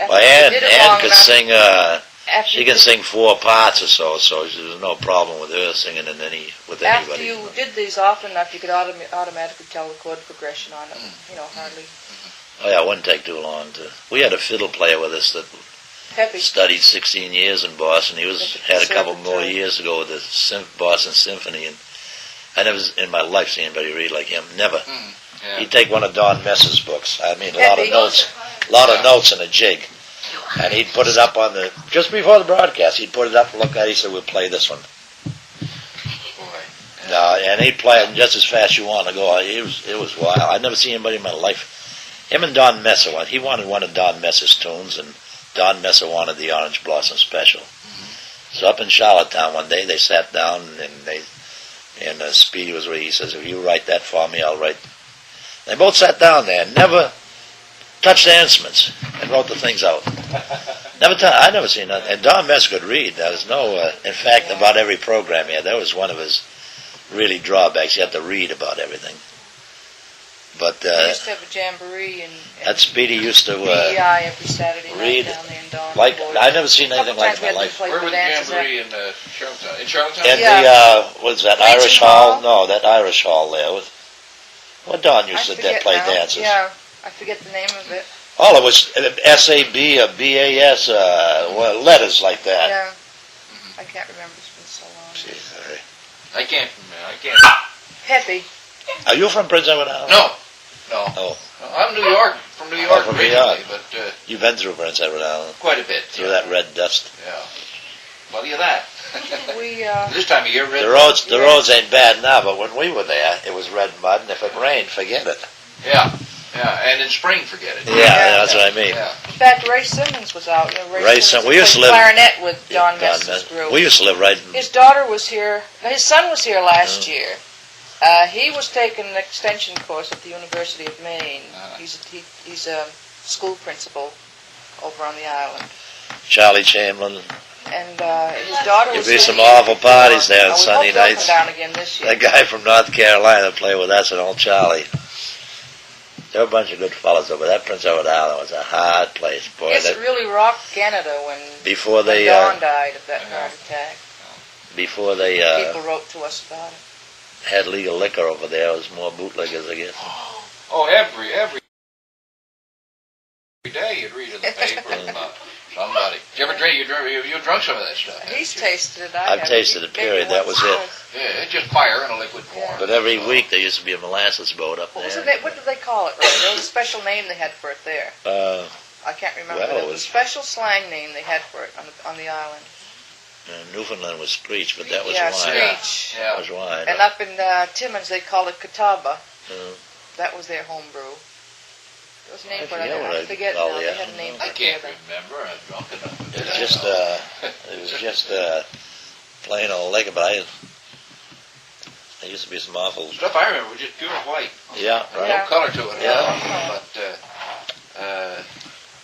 well, you did it Ann long could enough, sing. after She you can did- sing 4 parts or so there's no problem with her singing with After anybody. you did these often enough, you could automatically tell the chord progression on it. Hardly. Oh yeah, it wouldn't take too long to. We had a fiddle player with us that Peppy. studied 16 years in Boston. He At the had a couple more conservatory. years to go with the Boston Symphony, and I never in my life seen anybody read like him. Never. Yeah. He'd take one of Don Mess's books. I mean, a lot of Peppy. notes in a jig, and he'd put it up on the just before the broadcast. He'd put it up, look at it. He said, "We'll play this one." Boy. And he'd play it just as fast as you want to go. It was wild. I'd never seen anybody in my life. Him and Don Messer, he wanted one of Don Messer's tunes, and Don Messer wanted the Orange Blossom Special. So up in Charlottetown one day, they sat down, and Speedy was ready. He says, "If you write that for me, I'll write." They both sat down there, and never touched their instruments, and wrote the things out. I never seen that. And Don Messer could read. There was no, in fact, about every program he had. That was one of his really drawbacks. He had to read about everything. But We used to have a jamboree and that Speedy used to BEI every Saturday read night down there in Dawn. I've never seen anything like it in my life. Where was the jamboree in Charlottetown? In Charlottetown? In Yeah. what's that, Legion Irish Hall? Hall? No, that Irish Hall there. What Don used to play now. dances. Yeah, I forget the name of it. Oh, it was SAB or BAS, letters like that. Yeah, I can't remember. It's been so long. Gee, all right. I can't. Peppy. Are you from Prince Edward Island? No. No. Oh. I'm New York, from New York from New originally, York. but You've been through Prince Edward Island, quite a bit. through that red dust. Yeah. Well, look at that. We This time of year, red. The roads ain't bad now, but when we were there, it was red mud, and if it rained, forget it. Yeah. And in spring, forget it. Yeah, that's what I mean. Yeah. in fact, Ray Simmons was out. Ray Simmons. We used to played live- clarinet with Don Don Mess's Mess- group. We used to live right in His daughter was here. His son was here last year. He was taking an extension course at the University of Maine. He's a school principal over on the island. Charlie Chamberlain. And his daughter was There'd be here some the year awful before. parties there on We Sunday hope they'll nights. come down again this year. That guy from North Carolina played with us and old Charlie. There were a bunch of good fellas over there. That Prince Edward Island was a hard place, boy. Yes, it really rocked Canada when Before they, Don died of that heart attack. before they People wrote to us about it. had legal liquor over there, it was more bootleggers, I guess. Oh, every day you'd read in the paper about somebody. Did you ever drink? You drunk some of that stuff? He's tasted it. I've tasted it, period. That was it. Yeah, it's just fire in a liquid form. But every week there used to be a molasses boat up What there. did they call it? Right? There was a special name they had for it there. I can't remember. Well, There it was a was- special slang name they had for it on the island. Newfoundland was Screech, but that was Yeah, wine. Screech. That was wine. And up in Timmins they called it Catawba. Uh, That was their home brew. There was a name I for it. forget what I I forget called now. it. They had a name for I it. can't there. remember. I'm drunk enough. to do It was that. just plain old liquor, but there used to be some awful. Stuff I remember was just pure white. Yeah, right. Yeah. No color to it. Yeah. But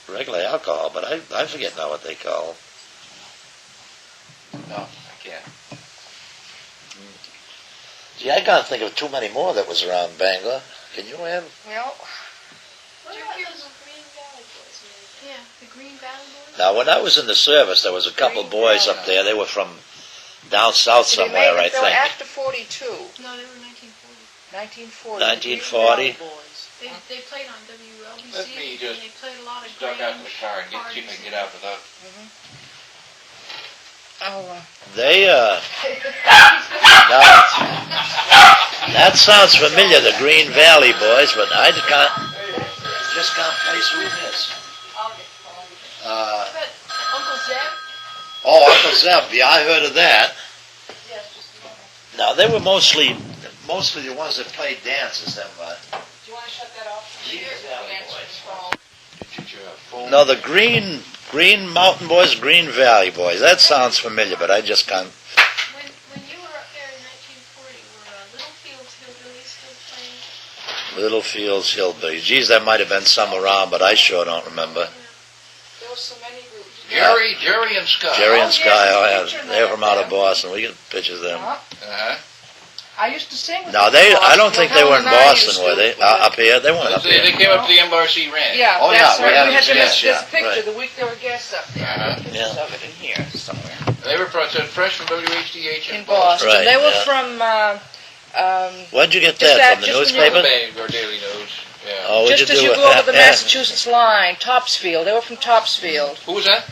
Regular alcohol, but I forget now what they call. no, I can't. Gee, I can't think of too many more that was around Bangor. Can you, Ann? Well, What about those Green Valley Boys, man? Yeah, the Green Valley Boys. Now, when I was in the service, there was a couple Green boys Valley. up there. They were from down south somewhere, I they were think. after 42. No, they were 1940. 1940. 1940. The Green Valley Boys. They played on WLBC. Let me just and they played a lot of Stuck out in the car and see if I parties. can get out without. Oh, They, now, that sounds familiar, the Green Valley Boys, but I just can't place who it is. But Uncle Zeb? Oh, Uncle Zeb, yeah, I heard of that. Yes, just a moment. Now, they were mostly the ones that played dances, them, do you want to shut that off? Green Valley Boys. Did you phone? No, the Green Mountain Boys, Green Valley Boys. That sounds familiar, but I just can't. When you were up there in 1940, were Littlefields Hillbillies still playing? Littlefields Hillbillies. Geez, there might have been some around, but I sure don't remember. was so many groups. Jerry and Scott. Jerry Oh, and yes, Sky, oh, there's a yeah, picture they're of from out of them. Boston. We get pictures of them. Uh-huh. I used to sing with No, them in I don't Boston. think they were in Helen and I Boston, used were to- they? Up here? They weren't up They here. came up to the MRC Ranch. Yeah, Oh, that's yeah, right. we had We had them, this, yes, this picture right. the week they were guests up there. Uh-huh. Pictures Yeah. of it in here somewhere. They were fresh from WHDH In Boston. Right, They were yeah. from, Where'd you get Just that, that- from the just when you- newspaper? Or Daily News. Yeah. Oh, what'd just you as do you with go over that? the Massachusetts line, Topsfield. They were from Topsfield. Who was that?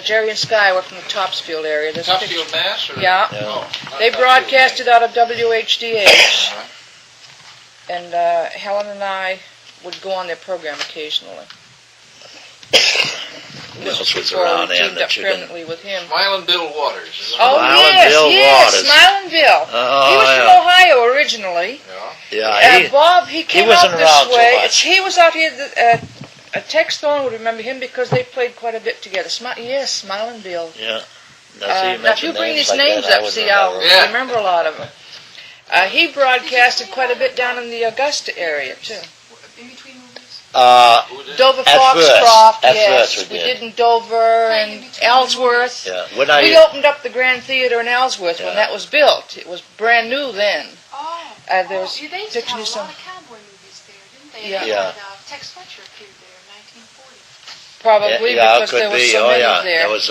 Jerry and Sky were from the Topsfield area. There's a Topsfield, Mass? Or? Yeah. Yeah. No, not They Topsfield, broadcasted out of WHDH, Uh-huh. and Helen and I would go on their program occasionally. Who else was Before around we there teamed that up you can... permanently with him. Smiling Bill Waters. Is that Oh, right? Smiling yes, Bill yes, Waters. Smiling Bill. Oh, He was from yeah. Ohio originally. Yeah. Yeah, Bob, he came wasn't out around this too way. much. He was out here. Tex Thorne would remember him because they played quite a bit together. Yes, Smiling Bill. yeah. Now, see, you Now, if you mention bring these like names that, I up, wouldn't see, I'll remember. Yeah. remember a lot of them. He broadcasted quite a bit down in the Augusta area too. In between movies? Who was that? Dover At Foxcroft, first yes. we We did. did in Dover and Ellsworth. Yeah. When I... We opened up the Grand Theater in Ellsworth when Yeah. that was built. It was brand new then. Oh. There was they used to have pictures a of lot of cowboy movies there, didn't they? Yeah. They Yeah. had, Tex Fletcher appeared there in 1940. probably yeah, because could there was be. so Oh, many yeah. there. There was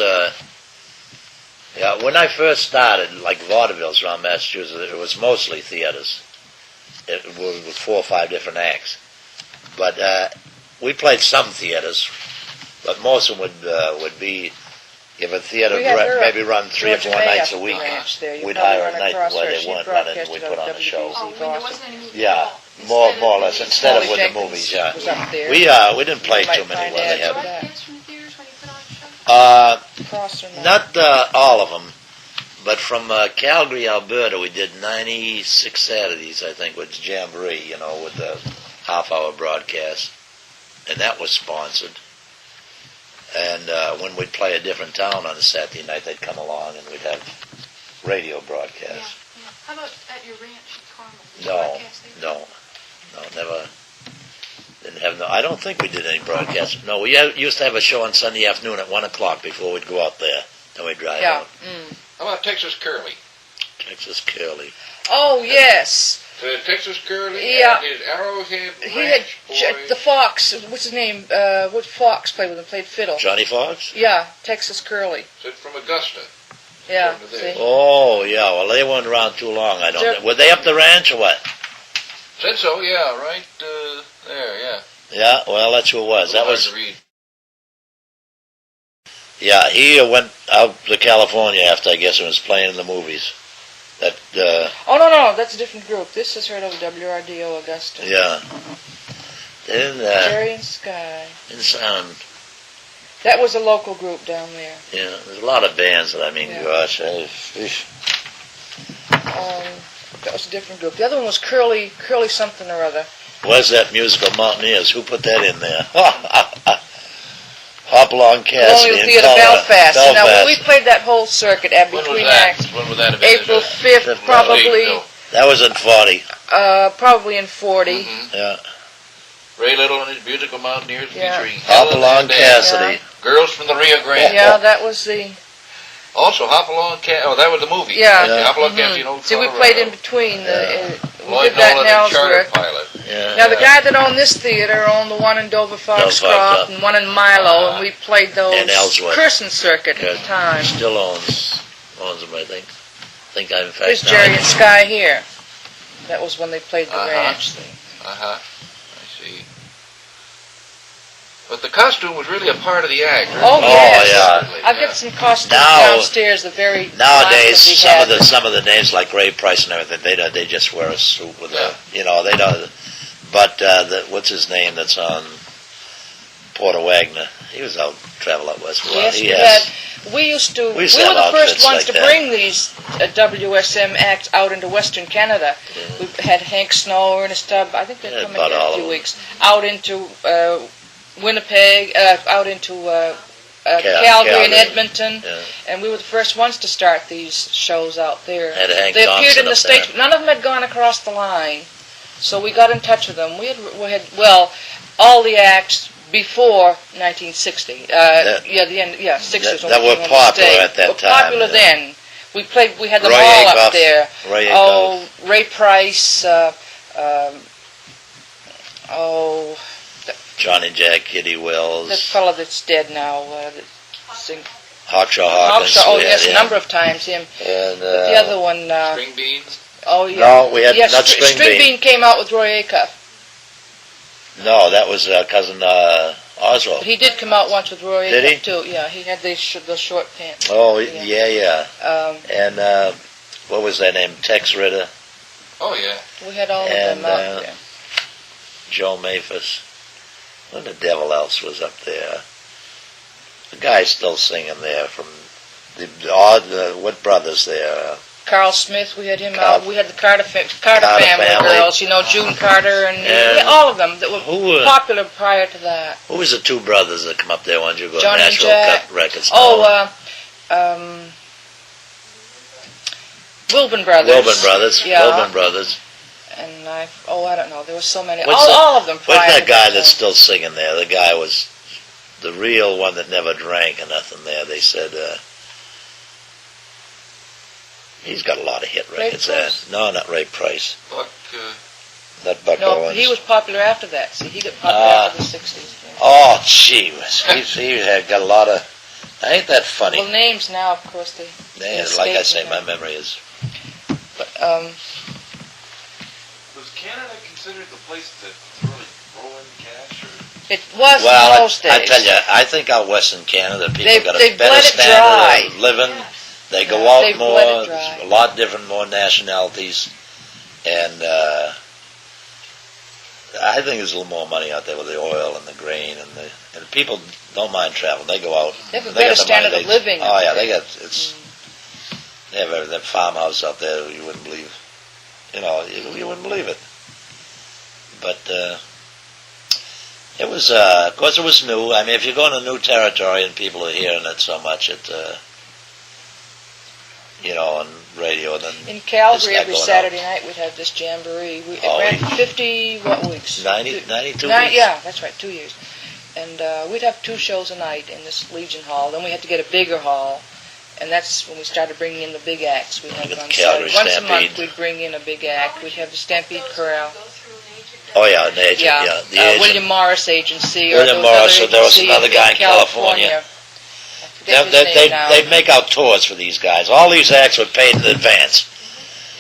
yeah, when I first started, like vaudevilles around Massachusetts, it was mostly theaters. It was with 4 or 5 different acts. But we played some theaters, but most of them would be, if a theater We had her maybe run 3 or Georgia 4 May nights up a at week. the ranch there. You We'd probably hire run a night across where her. they She weren't running, broadcasted we'd out put of on a show. Oh, when there Boston. wasn't any movie Yeah, at all. more Instead or of less, the- instead of Molly with the Jenkins movies, yeah. was up there. We didn't play You might too many find when they ads had. of Broadcast from the theaters when you put on shows? Across her now. Not all of them, but from Calgary, Alberta, we did 96 Saturdays, I think, with Jamboree, with the half-hour broadcast, and that was sponsored. And when we'd play a different town on a Saturday night, they'd come along and we'd have radio Yeah, broadcasts. yeah. How about at your ranch in Carmel? Did you No, broadcast there? no, never. Didn't have no. I don't think we did any broadcasts. No, we used to have a show on Sunday afternoon at 1:00 before we'd go out there. Then we'd drive Yeah. out. How about Texas Curly? Texas Curly. Oh, yes. Texas Curly Yeah. and his Arrowhead He had Ranch the Fox. What's his name? What Fox played with him? Played fiddle. Johnny Fox? Yeah, Texas Curly. Said from Augusta. Yeah. Over there. See? Oh, yeah. Well, they weren't around too long. I don't They're- know. Were they up the ranch or what? Said so, yeah, right there, yeah. Yeah, well, that's who it was. That Hard was, to read. yeah, he went out to California after, I guess, and was playing in the movies. That, Oh, no, that's a different group. This is heard over WRDO Augusta. yeah. Didn't, Jerry and Sky. didn't sound, That was a local group down there. yeah, there's a lot of bands that, Yeah. gosh, That was a different group. The other one was Curly something or other. was that musical Mountaineers? Who put that in there? Hopalong Cassidy Colonial in Theatre Belfast. And now, when we Belfast. played that whole circuit at When was between that? acts, When would that have been? April Is 5th, Fifth, probably, no. That was in 40. probably in 40. Yeah. Ray Little and his musical Mountaineers Yeah. featuring Helen Hopalong and Dan. Cassidy. Girls from the Rio Grande. Yeah, that was the... Also, Hopalong Cassidy. Oh, that was the movie. Yeah. Yeah. Hopalong Cassidy in Old See, we Colorado. played in between. We Lloyd did that in Nolan and Charter Ellsworth. Pilot. Yeah. Now, the guy that owned this theater owned the one in Dover Foxcroft and one in Milo, and we played those And Ellsworth. Curson circuit at the time. Still owns them, I think. In fact, There's now- Jerry and Sky here. That was when they played the Uh-huh. ranch thing. Uh-huh. I see. But the costume was really a part of the act. Oh, yes. yeah. I've got some costumes Now- downstairs, the very Nowadays, last some that we of had. the names like Ray Price and everything, they just wear a suit with Yeah. they don't. But what's his name? That's on Porter Wagner. He was out travel out west. Well, Yes, he we has. had. We used to. We We used to were have the first outfits ones like to that. bring these WSM acts out into Western Canada. We had Hank Snow, Ernest Tubb. I think they're Yeah, coming about here in all a of few them. weeks. Out into Winnipeg, out into Calgary and Calgary. Edmonton, Yeah. and we were the first ones to start these shows out there. Had Hank They appeared Thompson in the up States. there. None of them had gone across the line, so we got in touch with them. We had all the acts before 1960. Yeah, the end. Yeah, 60s. that were popular at that time, Popular yeah. then. We played. We had them Roy all Acuff, up there. Ray Oh, Ray Price. Oh, Johnny Jack, Kitty Wells, that fellow that's dead now. That sing, Hawkshaw Hawkins. Hawkshaw. Oh, we had yes, a him. number of times him. And, But the other one. String beans? Oh, yeah. No, we had Yes, not String Bean. Bean came out with Roy Acuff. No, that was cousin Oswald. But he did come out once with Roy Did he? Acuff too. Yeah, he had the short pants. Oh, Yeah. yeah. Um, And what was that name? Tex Ritter, Oh, yeah. we had all of And, them out there. Joe Maphis. What the devil else was up there? The guy's still singing there from the what brothers there? Carl Smith, we had him Carl- out. We had the Carter Carter family family. girls, June Carter and And all of them that were who, popular prior to that. Who was the two brothers that come up there one you go Johnny and National Jack. Cut Records? Wilburn Brothers. Wilburn Brothers. Yeah. Wilburn Brothers. And I don't know. There were so many. What's All of them prior What's that to guy that that's time. still singing there? The guy was the real one that never drank or nothing there. They said he's got a lot of hit Ray records there. Price? No, not Ray Price. Buck, Not Buck No, Owens. he was popular after that. See, he got popular after the 60s. Yeah. Oh, gee whiz. He had got a lot of... Ain't that funny? Well, names now, of course, they Yeah, like I escape say, me my now. memory is... But, was Canada considered the place to really roll in cash? Or? it was in Well, those days. I tell you, I think out west in Canada, people They've- got a they've better bled it standard dry. of living. Yeah. They go Yeah, out they've more, bled it dry. there's a lot different, more nationalities, and I think there's a little more money out there with the oil and the grain, and people don't mind traveling. They go out. They have a got better the standard money. of living Oh out yeah, there. they got they have that farmhouse out there you wouldn't believe. You wouldn't believe it. But it was, of course, it was new. I mean, if you go into new territory and people are hearing it so much, on radio, then In It's Calgary, not every going Saturday night we'd have this jamboree. It Oh, ran yeah. 50 weeks? 92 Nine, weeks. yeah, that's right, 2 years. And we'd have 2 shows a night in this Legion Hall. Then we had to get a bigger hall, and that's when we started bringing in the big acts. We'd have Get it on the Calgary Saturday. Once a Stampede. month we'd bring in a big act. We'd have the Stampede Chorale. Oh yeah, an agent. Yeah, Yeah, the agent. William Morris Agency. or William those other Morris, so there was agencies another guy in California. I forget his name They'd now. make out tours for these guys. All these acts were paid in advance,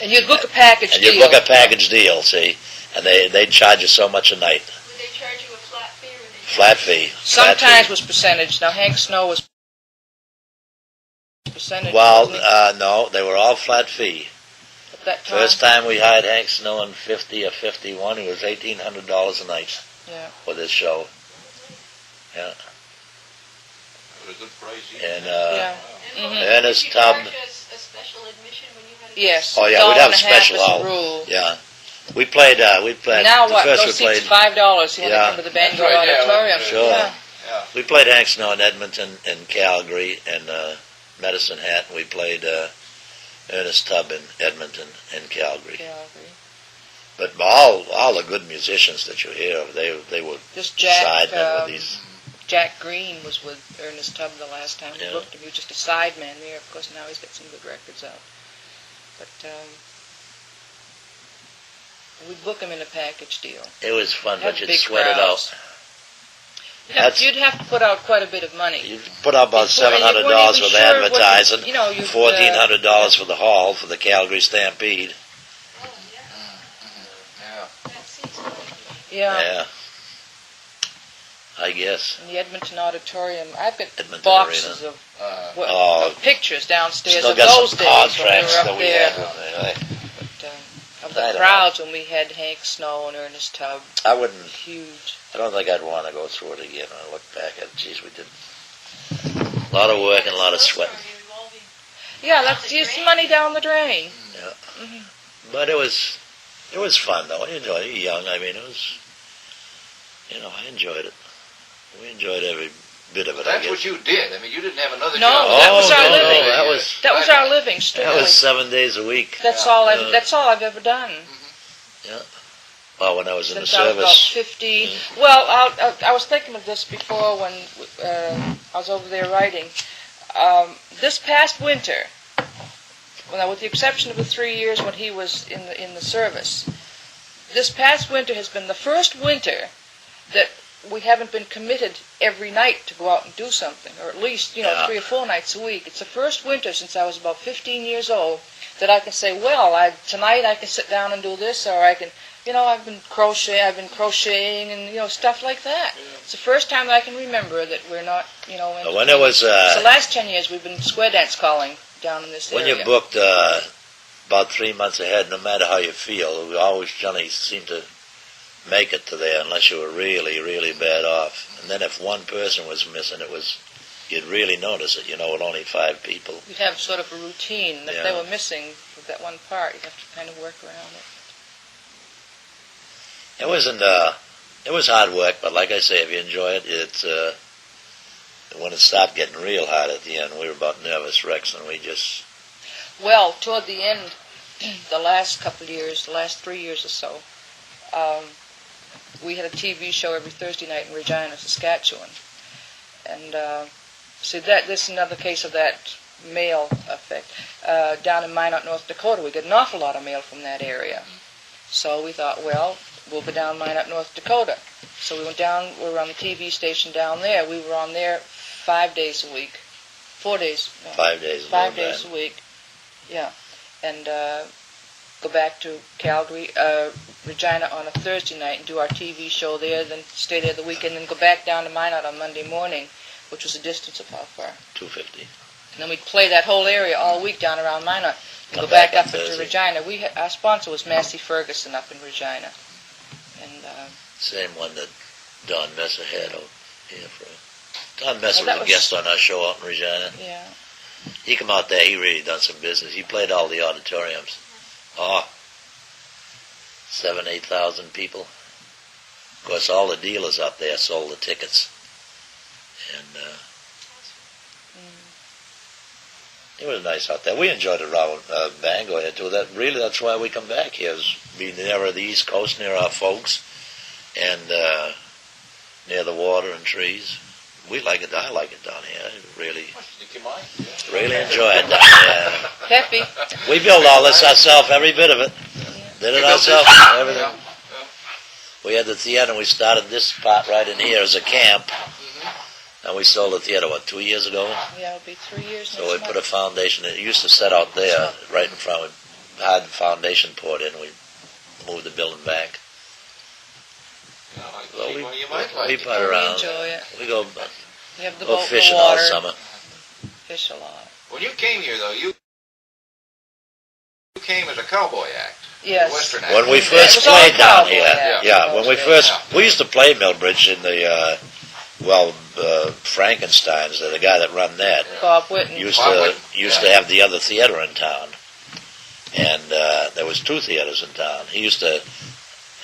And you'd book a package and deal. you'd book a package deal. See, and they'd charge you so much a night, Would they charge you a flat fee or would they flat fee. flat Sometimes fee. was percentage. Now Hank Snow was percentage. Well, wasn't he? no, they were all flat fee. At that time. First time we hired Hank Snow in 50 or 51, he was $1,800 a night Yeah. for this show. At a good price. And Yeah. And Mhm. Ernest did you Tubb. charge us a special admission when you had a Yes. Oh, yeah, $1.50 we'd have a special as a hall. rule. Yeah, we played. Now the what? first Those we played. seats $5. You want to Yeah. come to the Bangor That's right, yeah, Auditorium. Sure. Yeah. We played Hank Snow in Edmonton and Calgary and Medicine Hat. And we played Ernest Tubb in Edmonton and Calgary. Calgary. But all the good musicians that you hear of, they were This Jack, sidemen with these. Jack Green was with Ernest Tubb the last time we Yeah. booked him. He was just a sideman there. Of course, now he's got some good records out. But we'd book him in a package deal. It was fun, Had but you'd big sweat it crowds. out. You'd have to put out quite a bit of money. You put up about Before- and you weren't $700 even for sure what advertising, you'd, $1,400 for the hall for the Calgary Stampede. Oh, yeah. Yeah. That seems like Yeah. Yeah, I guess. In the Edmonton Auditorium, I've got Edmonton boxes Arena. of, Oh. of pictures downstairs Still of got those some days when we contracts were up that we there. had. But, of I the don't crowds when we had Hank Snow and Ernest Tubb, I wouldn't. huge. I don't think I'd want to go through it again. I look back at, geez, we did a lot of work and a lot of sweating. Yeah, that's just money down the drain. But it was fun though. I enjoyed it. Young, I mean, it was. I enjoyed it. We enjoyed every bit of it. I That's guess. what you did. I mean, you didn't have another No, job. that was our no, living. that was That was our living, strictly. that was 7 days a week. That's Yeah. all I've ever done. Well, when I was in the since I was about service, 15. Well, I was thinking of this before when I was over there writing. This past winter, well, with the exception of the 3 years when he was in the service, this past winter has been the first winter that we haven't been committed every night to go out and do something, or at least, Yeah. 3 or 4 nights a week. It's the first winter since I was about 15 years old that I can say, well, tonight I can sit down and do this, or I can, I've been crocheting and, stuff like that. It's the first time that I can remember that we're not, when it was, the last 10 years we've been square dance calling down in this when area. you booked about 3 months ahead, no matter how you feel, we always generally seem to make it to there unless you were really, really bad off. And then if one person was missing, you'd really notice it, with only 5 people. You'd have sort of a routine. If Yeah. they were missing with that one part, you'd have to kind of work around it. It wasn't, it was hard work, but like I say, if you enjoy it, when it stopped getting real hard at the end, we were about nervous wrecks, and we just, Well, toward the end, the last couple of years, the last 3 years or so, we had a TV show every Thursday night in Regina, Saskatchewan. And this is another case of that mail effect. Down in Minot, North Dakota, we get an awful lot of mail from that area. So we thought, well, we'll go down Minot, North Dakota. So we went down, we were on the TV station down there. We were on there 5 days a week. 4 days. No, 5 days. 5 days a week. Yeah. And go back to Calgary, Regina on a Thursday night and do our TV show there, then stay there the weekend, then go back down to Minot on Monday morning, which was a distance of how far? 250. And then we'd play that whole area all week down around Minot and Come go back back up on into Thursday. Regina. Our sponsor was Massey Ferguson up in Regina. And Same one that Don Messer had out here for. Don Messer Well, that was a guest on our show out in Regina. yeah. He come out there, he really done some business. He played all the auditoriums. 7,000-8,000 people. Of course, all the dealers out there sold the tickets. And it was nice out there. We enjoyed it around Bangor here too. That's why we come back here, is be nearer the East Coast, near our folks, and near the water and trees. We like it. I like it down here. I really enjoy it down here. Peppy. We built all this ourselves, every bit of it. Did it ourselves, everything. We had the theater, and we started this part right in here as a camp. And we sold the theater, 2 years ago? Yeah, it'll be 3 years So we next put a month. foundation. It used to set out there, right in front. We had the foundation poured in. We moved the building back. Well, we put We around. enjoy it. We go We have the boat in fishing the all water. summer. Fish a lot. When you came here, though, you came as a cowboy act. Yes. Western act. When we It first was all played down cowboy here, act. yeah, when we Yeah. first, we used to play Millbridge in the, Frankenstein's, the guy that run that, Bob Whitten. used Bob to have the other theater in town, and there was 2 theaters in town. He used to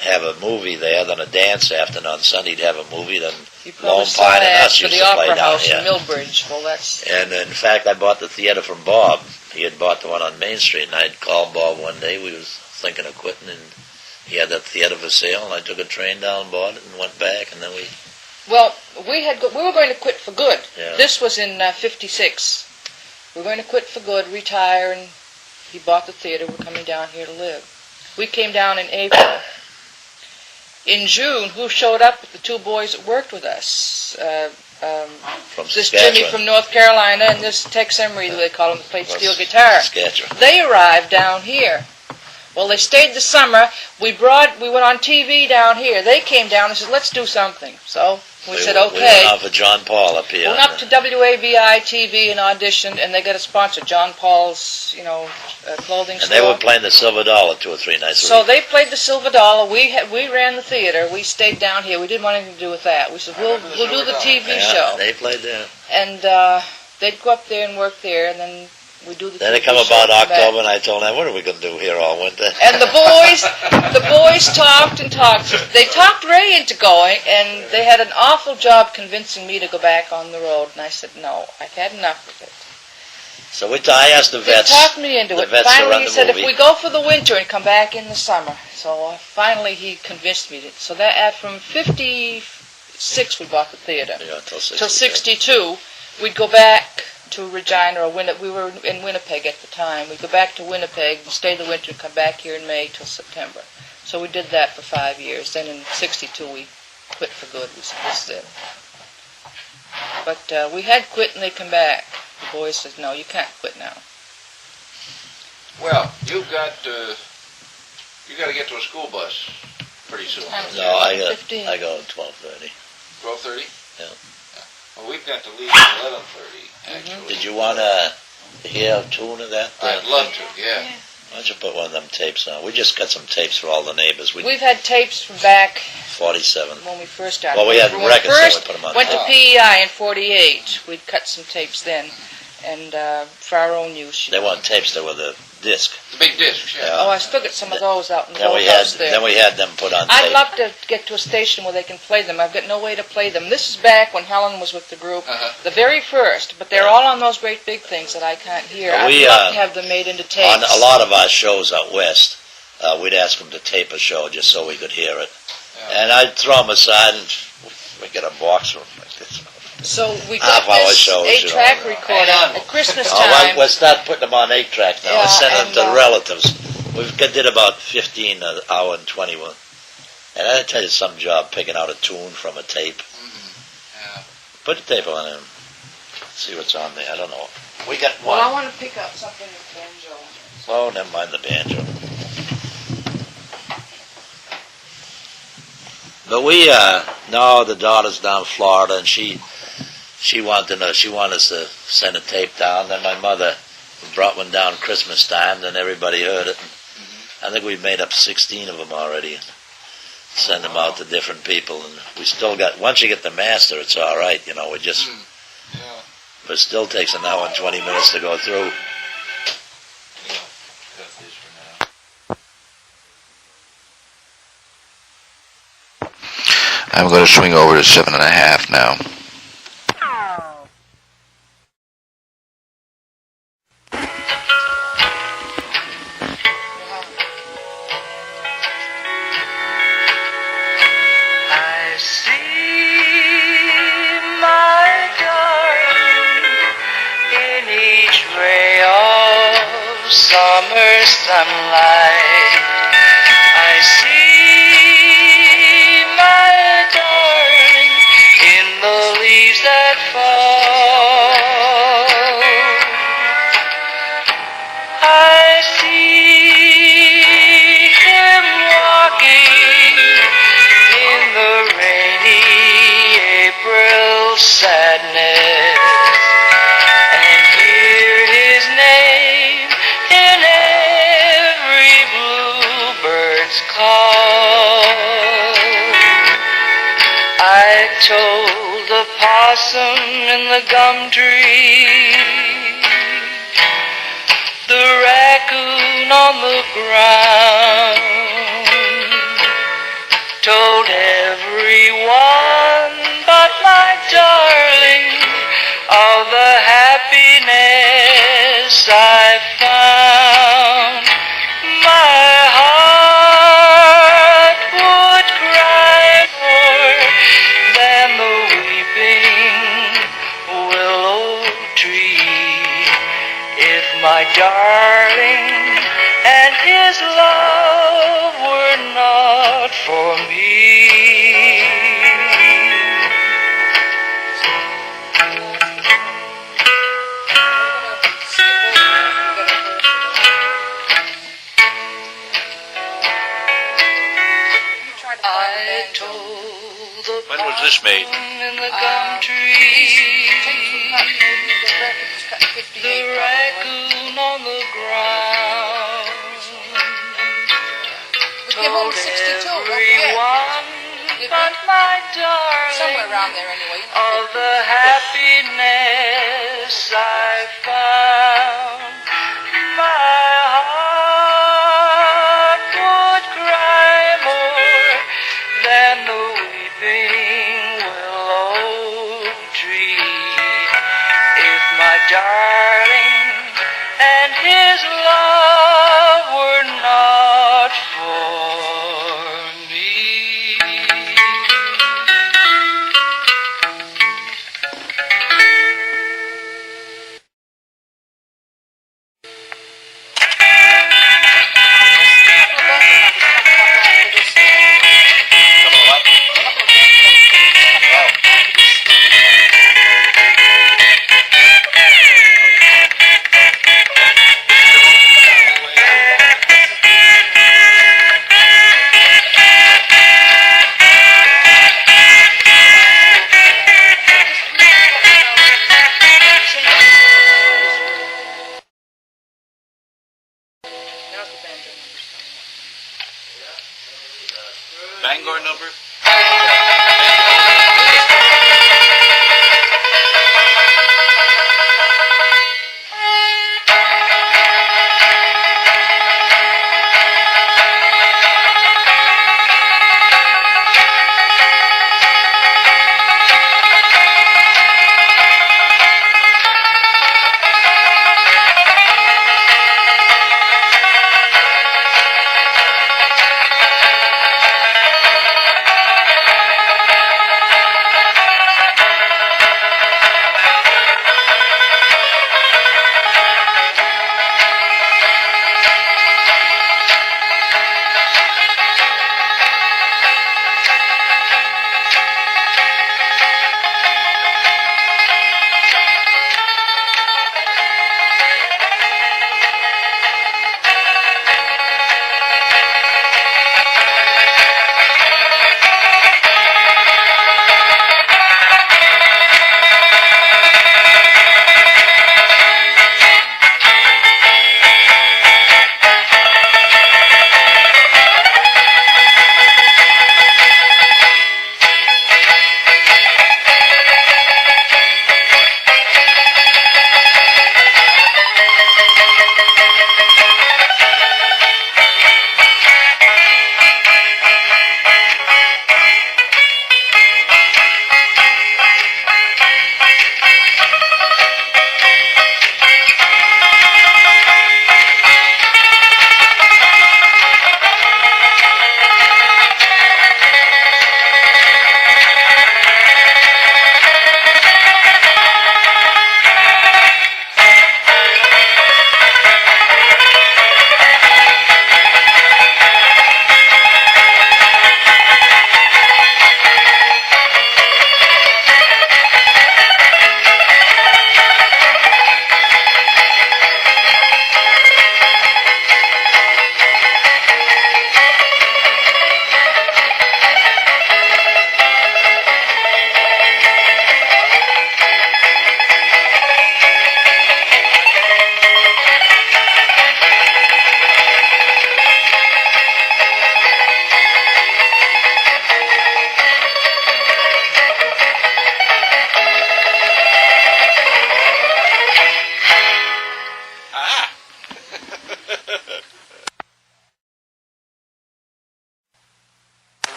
have a movie there, then a dance after, and on Sunday he'd have a movie, then He Lone published Pine and ads us for used the to play Opera down House here. in Millbridge. Well, that's And in fact, I bought the theater from Bob. He had bought the one on Main Street, and I had called Bob one day. We was thinking of quitting, and he had that theater for sale, and I took a train down, bought it, and went back, and then we, well. We were going to quit for good. Yeah. This was in '56. We were going to quit for good, retire, and he bought the theater. We're coming down here to live. We came down in April. In June, who showed up? The 2 boys that worked with us. from This Saskatchewan. Jimmy from North Carolina and this Tex Emery, they call him, that played steel guitar. Saskatchewan. They arrived down here. Well, they stayed the summer. We went on TV down here. They came down and said, let's do something. So we said, We okay. went out for John Paul up here. Went up to WAVI TV and auditioned, and they got a sponsor, John Paul's, clothing and store. they were playing the Silver Dollar 2 or 3 nights a So week. they played the Silver Dollar. We ran the theater. We stayed down here. We didn't want anything to do with that. We said, we'll do the TV Yeah, show. they played there. And they'd go up there and work there, and then we do the Then TV it come show about and come back. October, and I told them, what are we going to do here all winter? And the boys talked and talked. They talked Ray into going, and they had an awful job convincing me to go back on the road. And I said, no, I've had enough of it. So I asked the He vets. talked me into the it. vets that Finally, run he the said, movie. if we go for the winter and come back in the summer. So finally, he convinced me. So that from 56, we bought the theater. Yeah, until 62. Till 62, we'd go back to Regina, or we were in Winnipeg at the time. We'd go back to Winnipeg, stay the winter, and come back here in May till September. So we did that for 5 years. Then in 62, we quit for good. We said, this is it. But we had quit, and they come back. The boys said, no, you can't quit now. Well, you got to get to a school bus pretty soon. No, I 15. go at 12:30. 12:30? Yeah. Well, we've got to leave at 11:30, actually. Did you want to hear a tune of that? I'd love to, yeah. Why don't you put one of them tapes on? We just got some tapes for all the neighbors. We've had tapes from back 47. when we first started. Well, we had When records, so we first put 'em on went to tape. PEI in 48. We'd cut some tapes then, and for our own use. They weren't tapes, they were the disc. The big discs, yeah. Oh, I still got some of those out in the Then we house there. had them put on I'd tape. love to get to a station where they can play them. I've got no way to play them. This is back when Helen was with the group, the very first, but they're all on those great big things that I can't hear. Well, I'd love to have them made into tapes. On a lot of our shows out west, we'd ask them to tape a show just so we could hear it. Yeah. And I'd throw them aside and we get a box room like this. So we got Half-hour this shows, 8-track you know. recorder Hang on. at Christmas Oh, well, time. we'll start putting them on 8-track now. Yeah, We're sending them and, to relatives. Did about 15 an hour and 21. And I'd tell you some job picking out a tune from a tape. Yeah. Put the tape on and see what's on there. I don't know. We got Well, I one. want to pick up something with banjo. Oh, never mind the banjo. But now the daughter's down in Florida, and she wanted us to send a tape down. Then my mother brought one down Christmas time, then everybody heard it. I think we've made up 16 of them already. Send them out to different people, and we still got. Once you get the master, it's all right. You know, Yeah. but it still takes an hour and 20 minutes to go through. Cut this for now. I'm going to swing over to 7.5 now. I see my darling in each ray of summer sunlight. I see my darling in the leaves that fall. I see him walking in the rainy April sadness, and hear his name in every bluebird's call. I told the possum in the gum tree, the raccoon on the ground, told everyone but my darling of the happiness I found. My heart would cry more than the weeping willow tree if my darling and his love were not for me. I told the When was this made? possum in the gum tree, the raccoon on the ground, Give home told 62, don't forget. everyone but my darling Somewhere around there anyway. of the happiness I found. My heart would cry more than the weeping willow tree if my darling and his love were not for me. Bangor number?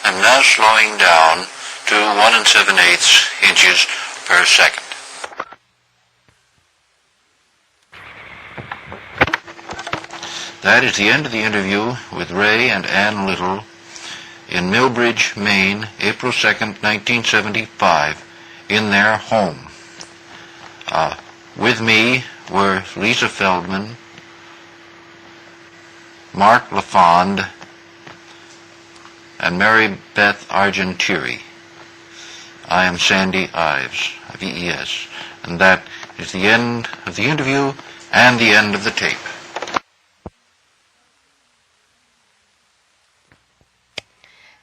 I'm now slowing down to 1 7/8 inches per second. That is the end of the interview with Ray and Ann Little in Millbridge, Maine, April 2nd, 1975, in their home. With me were Lisa Feldman, Mark LaFond, and Mary Beth Argentieri. I am Sandy Ives, VES, and that is the end of the interview and the end of the tape.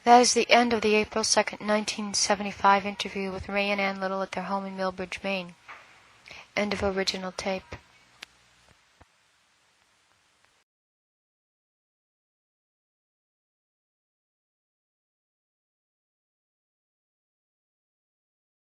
That is the end of the April 2nd, 1975 interview with Ray and Ann Little at their home in Millbridge, Maine. End of original tape.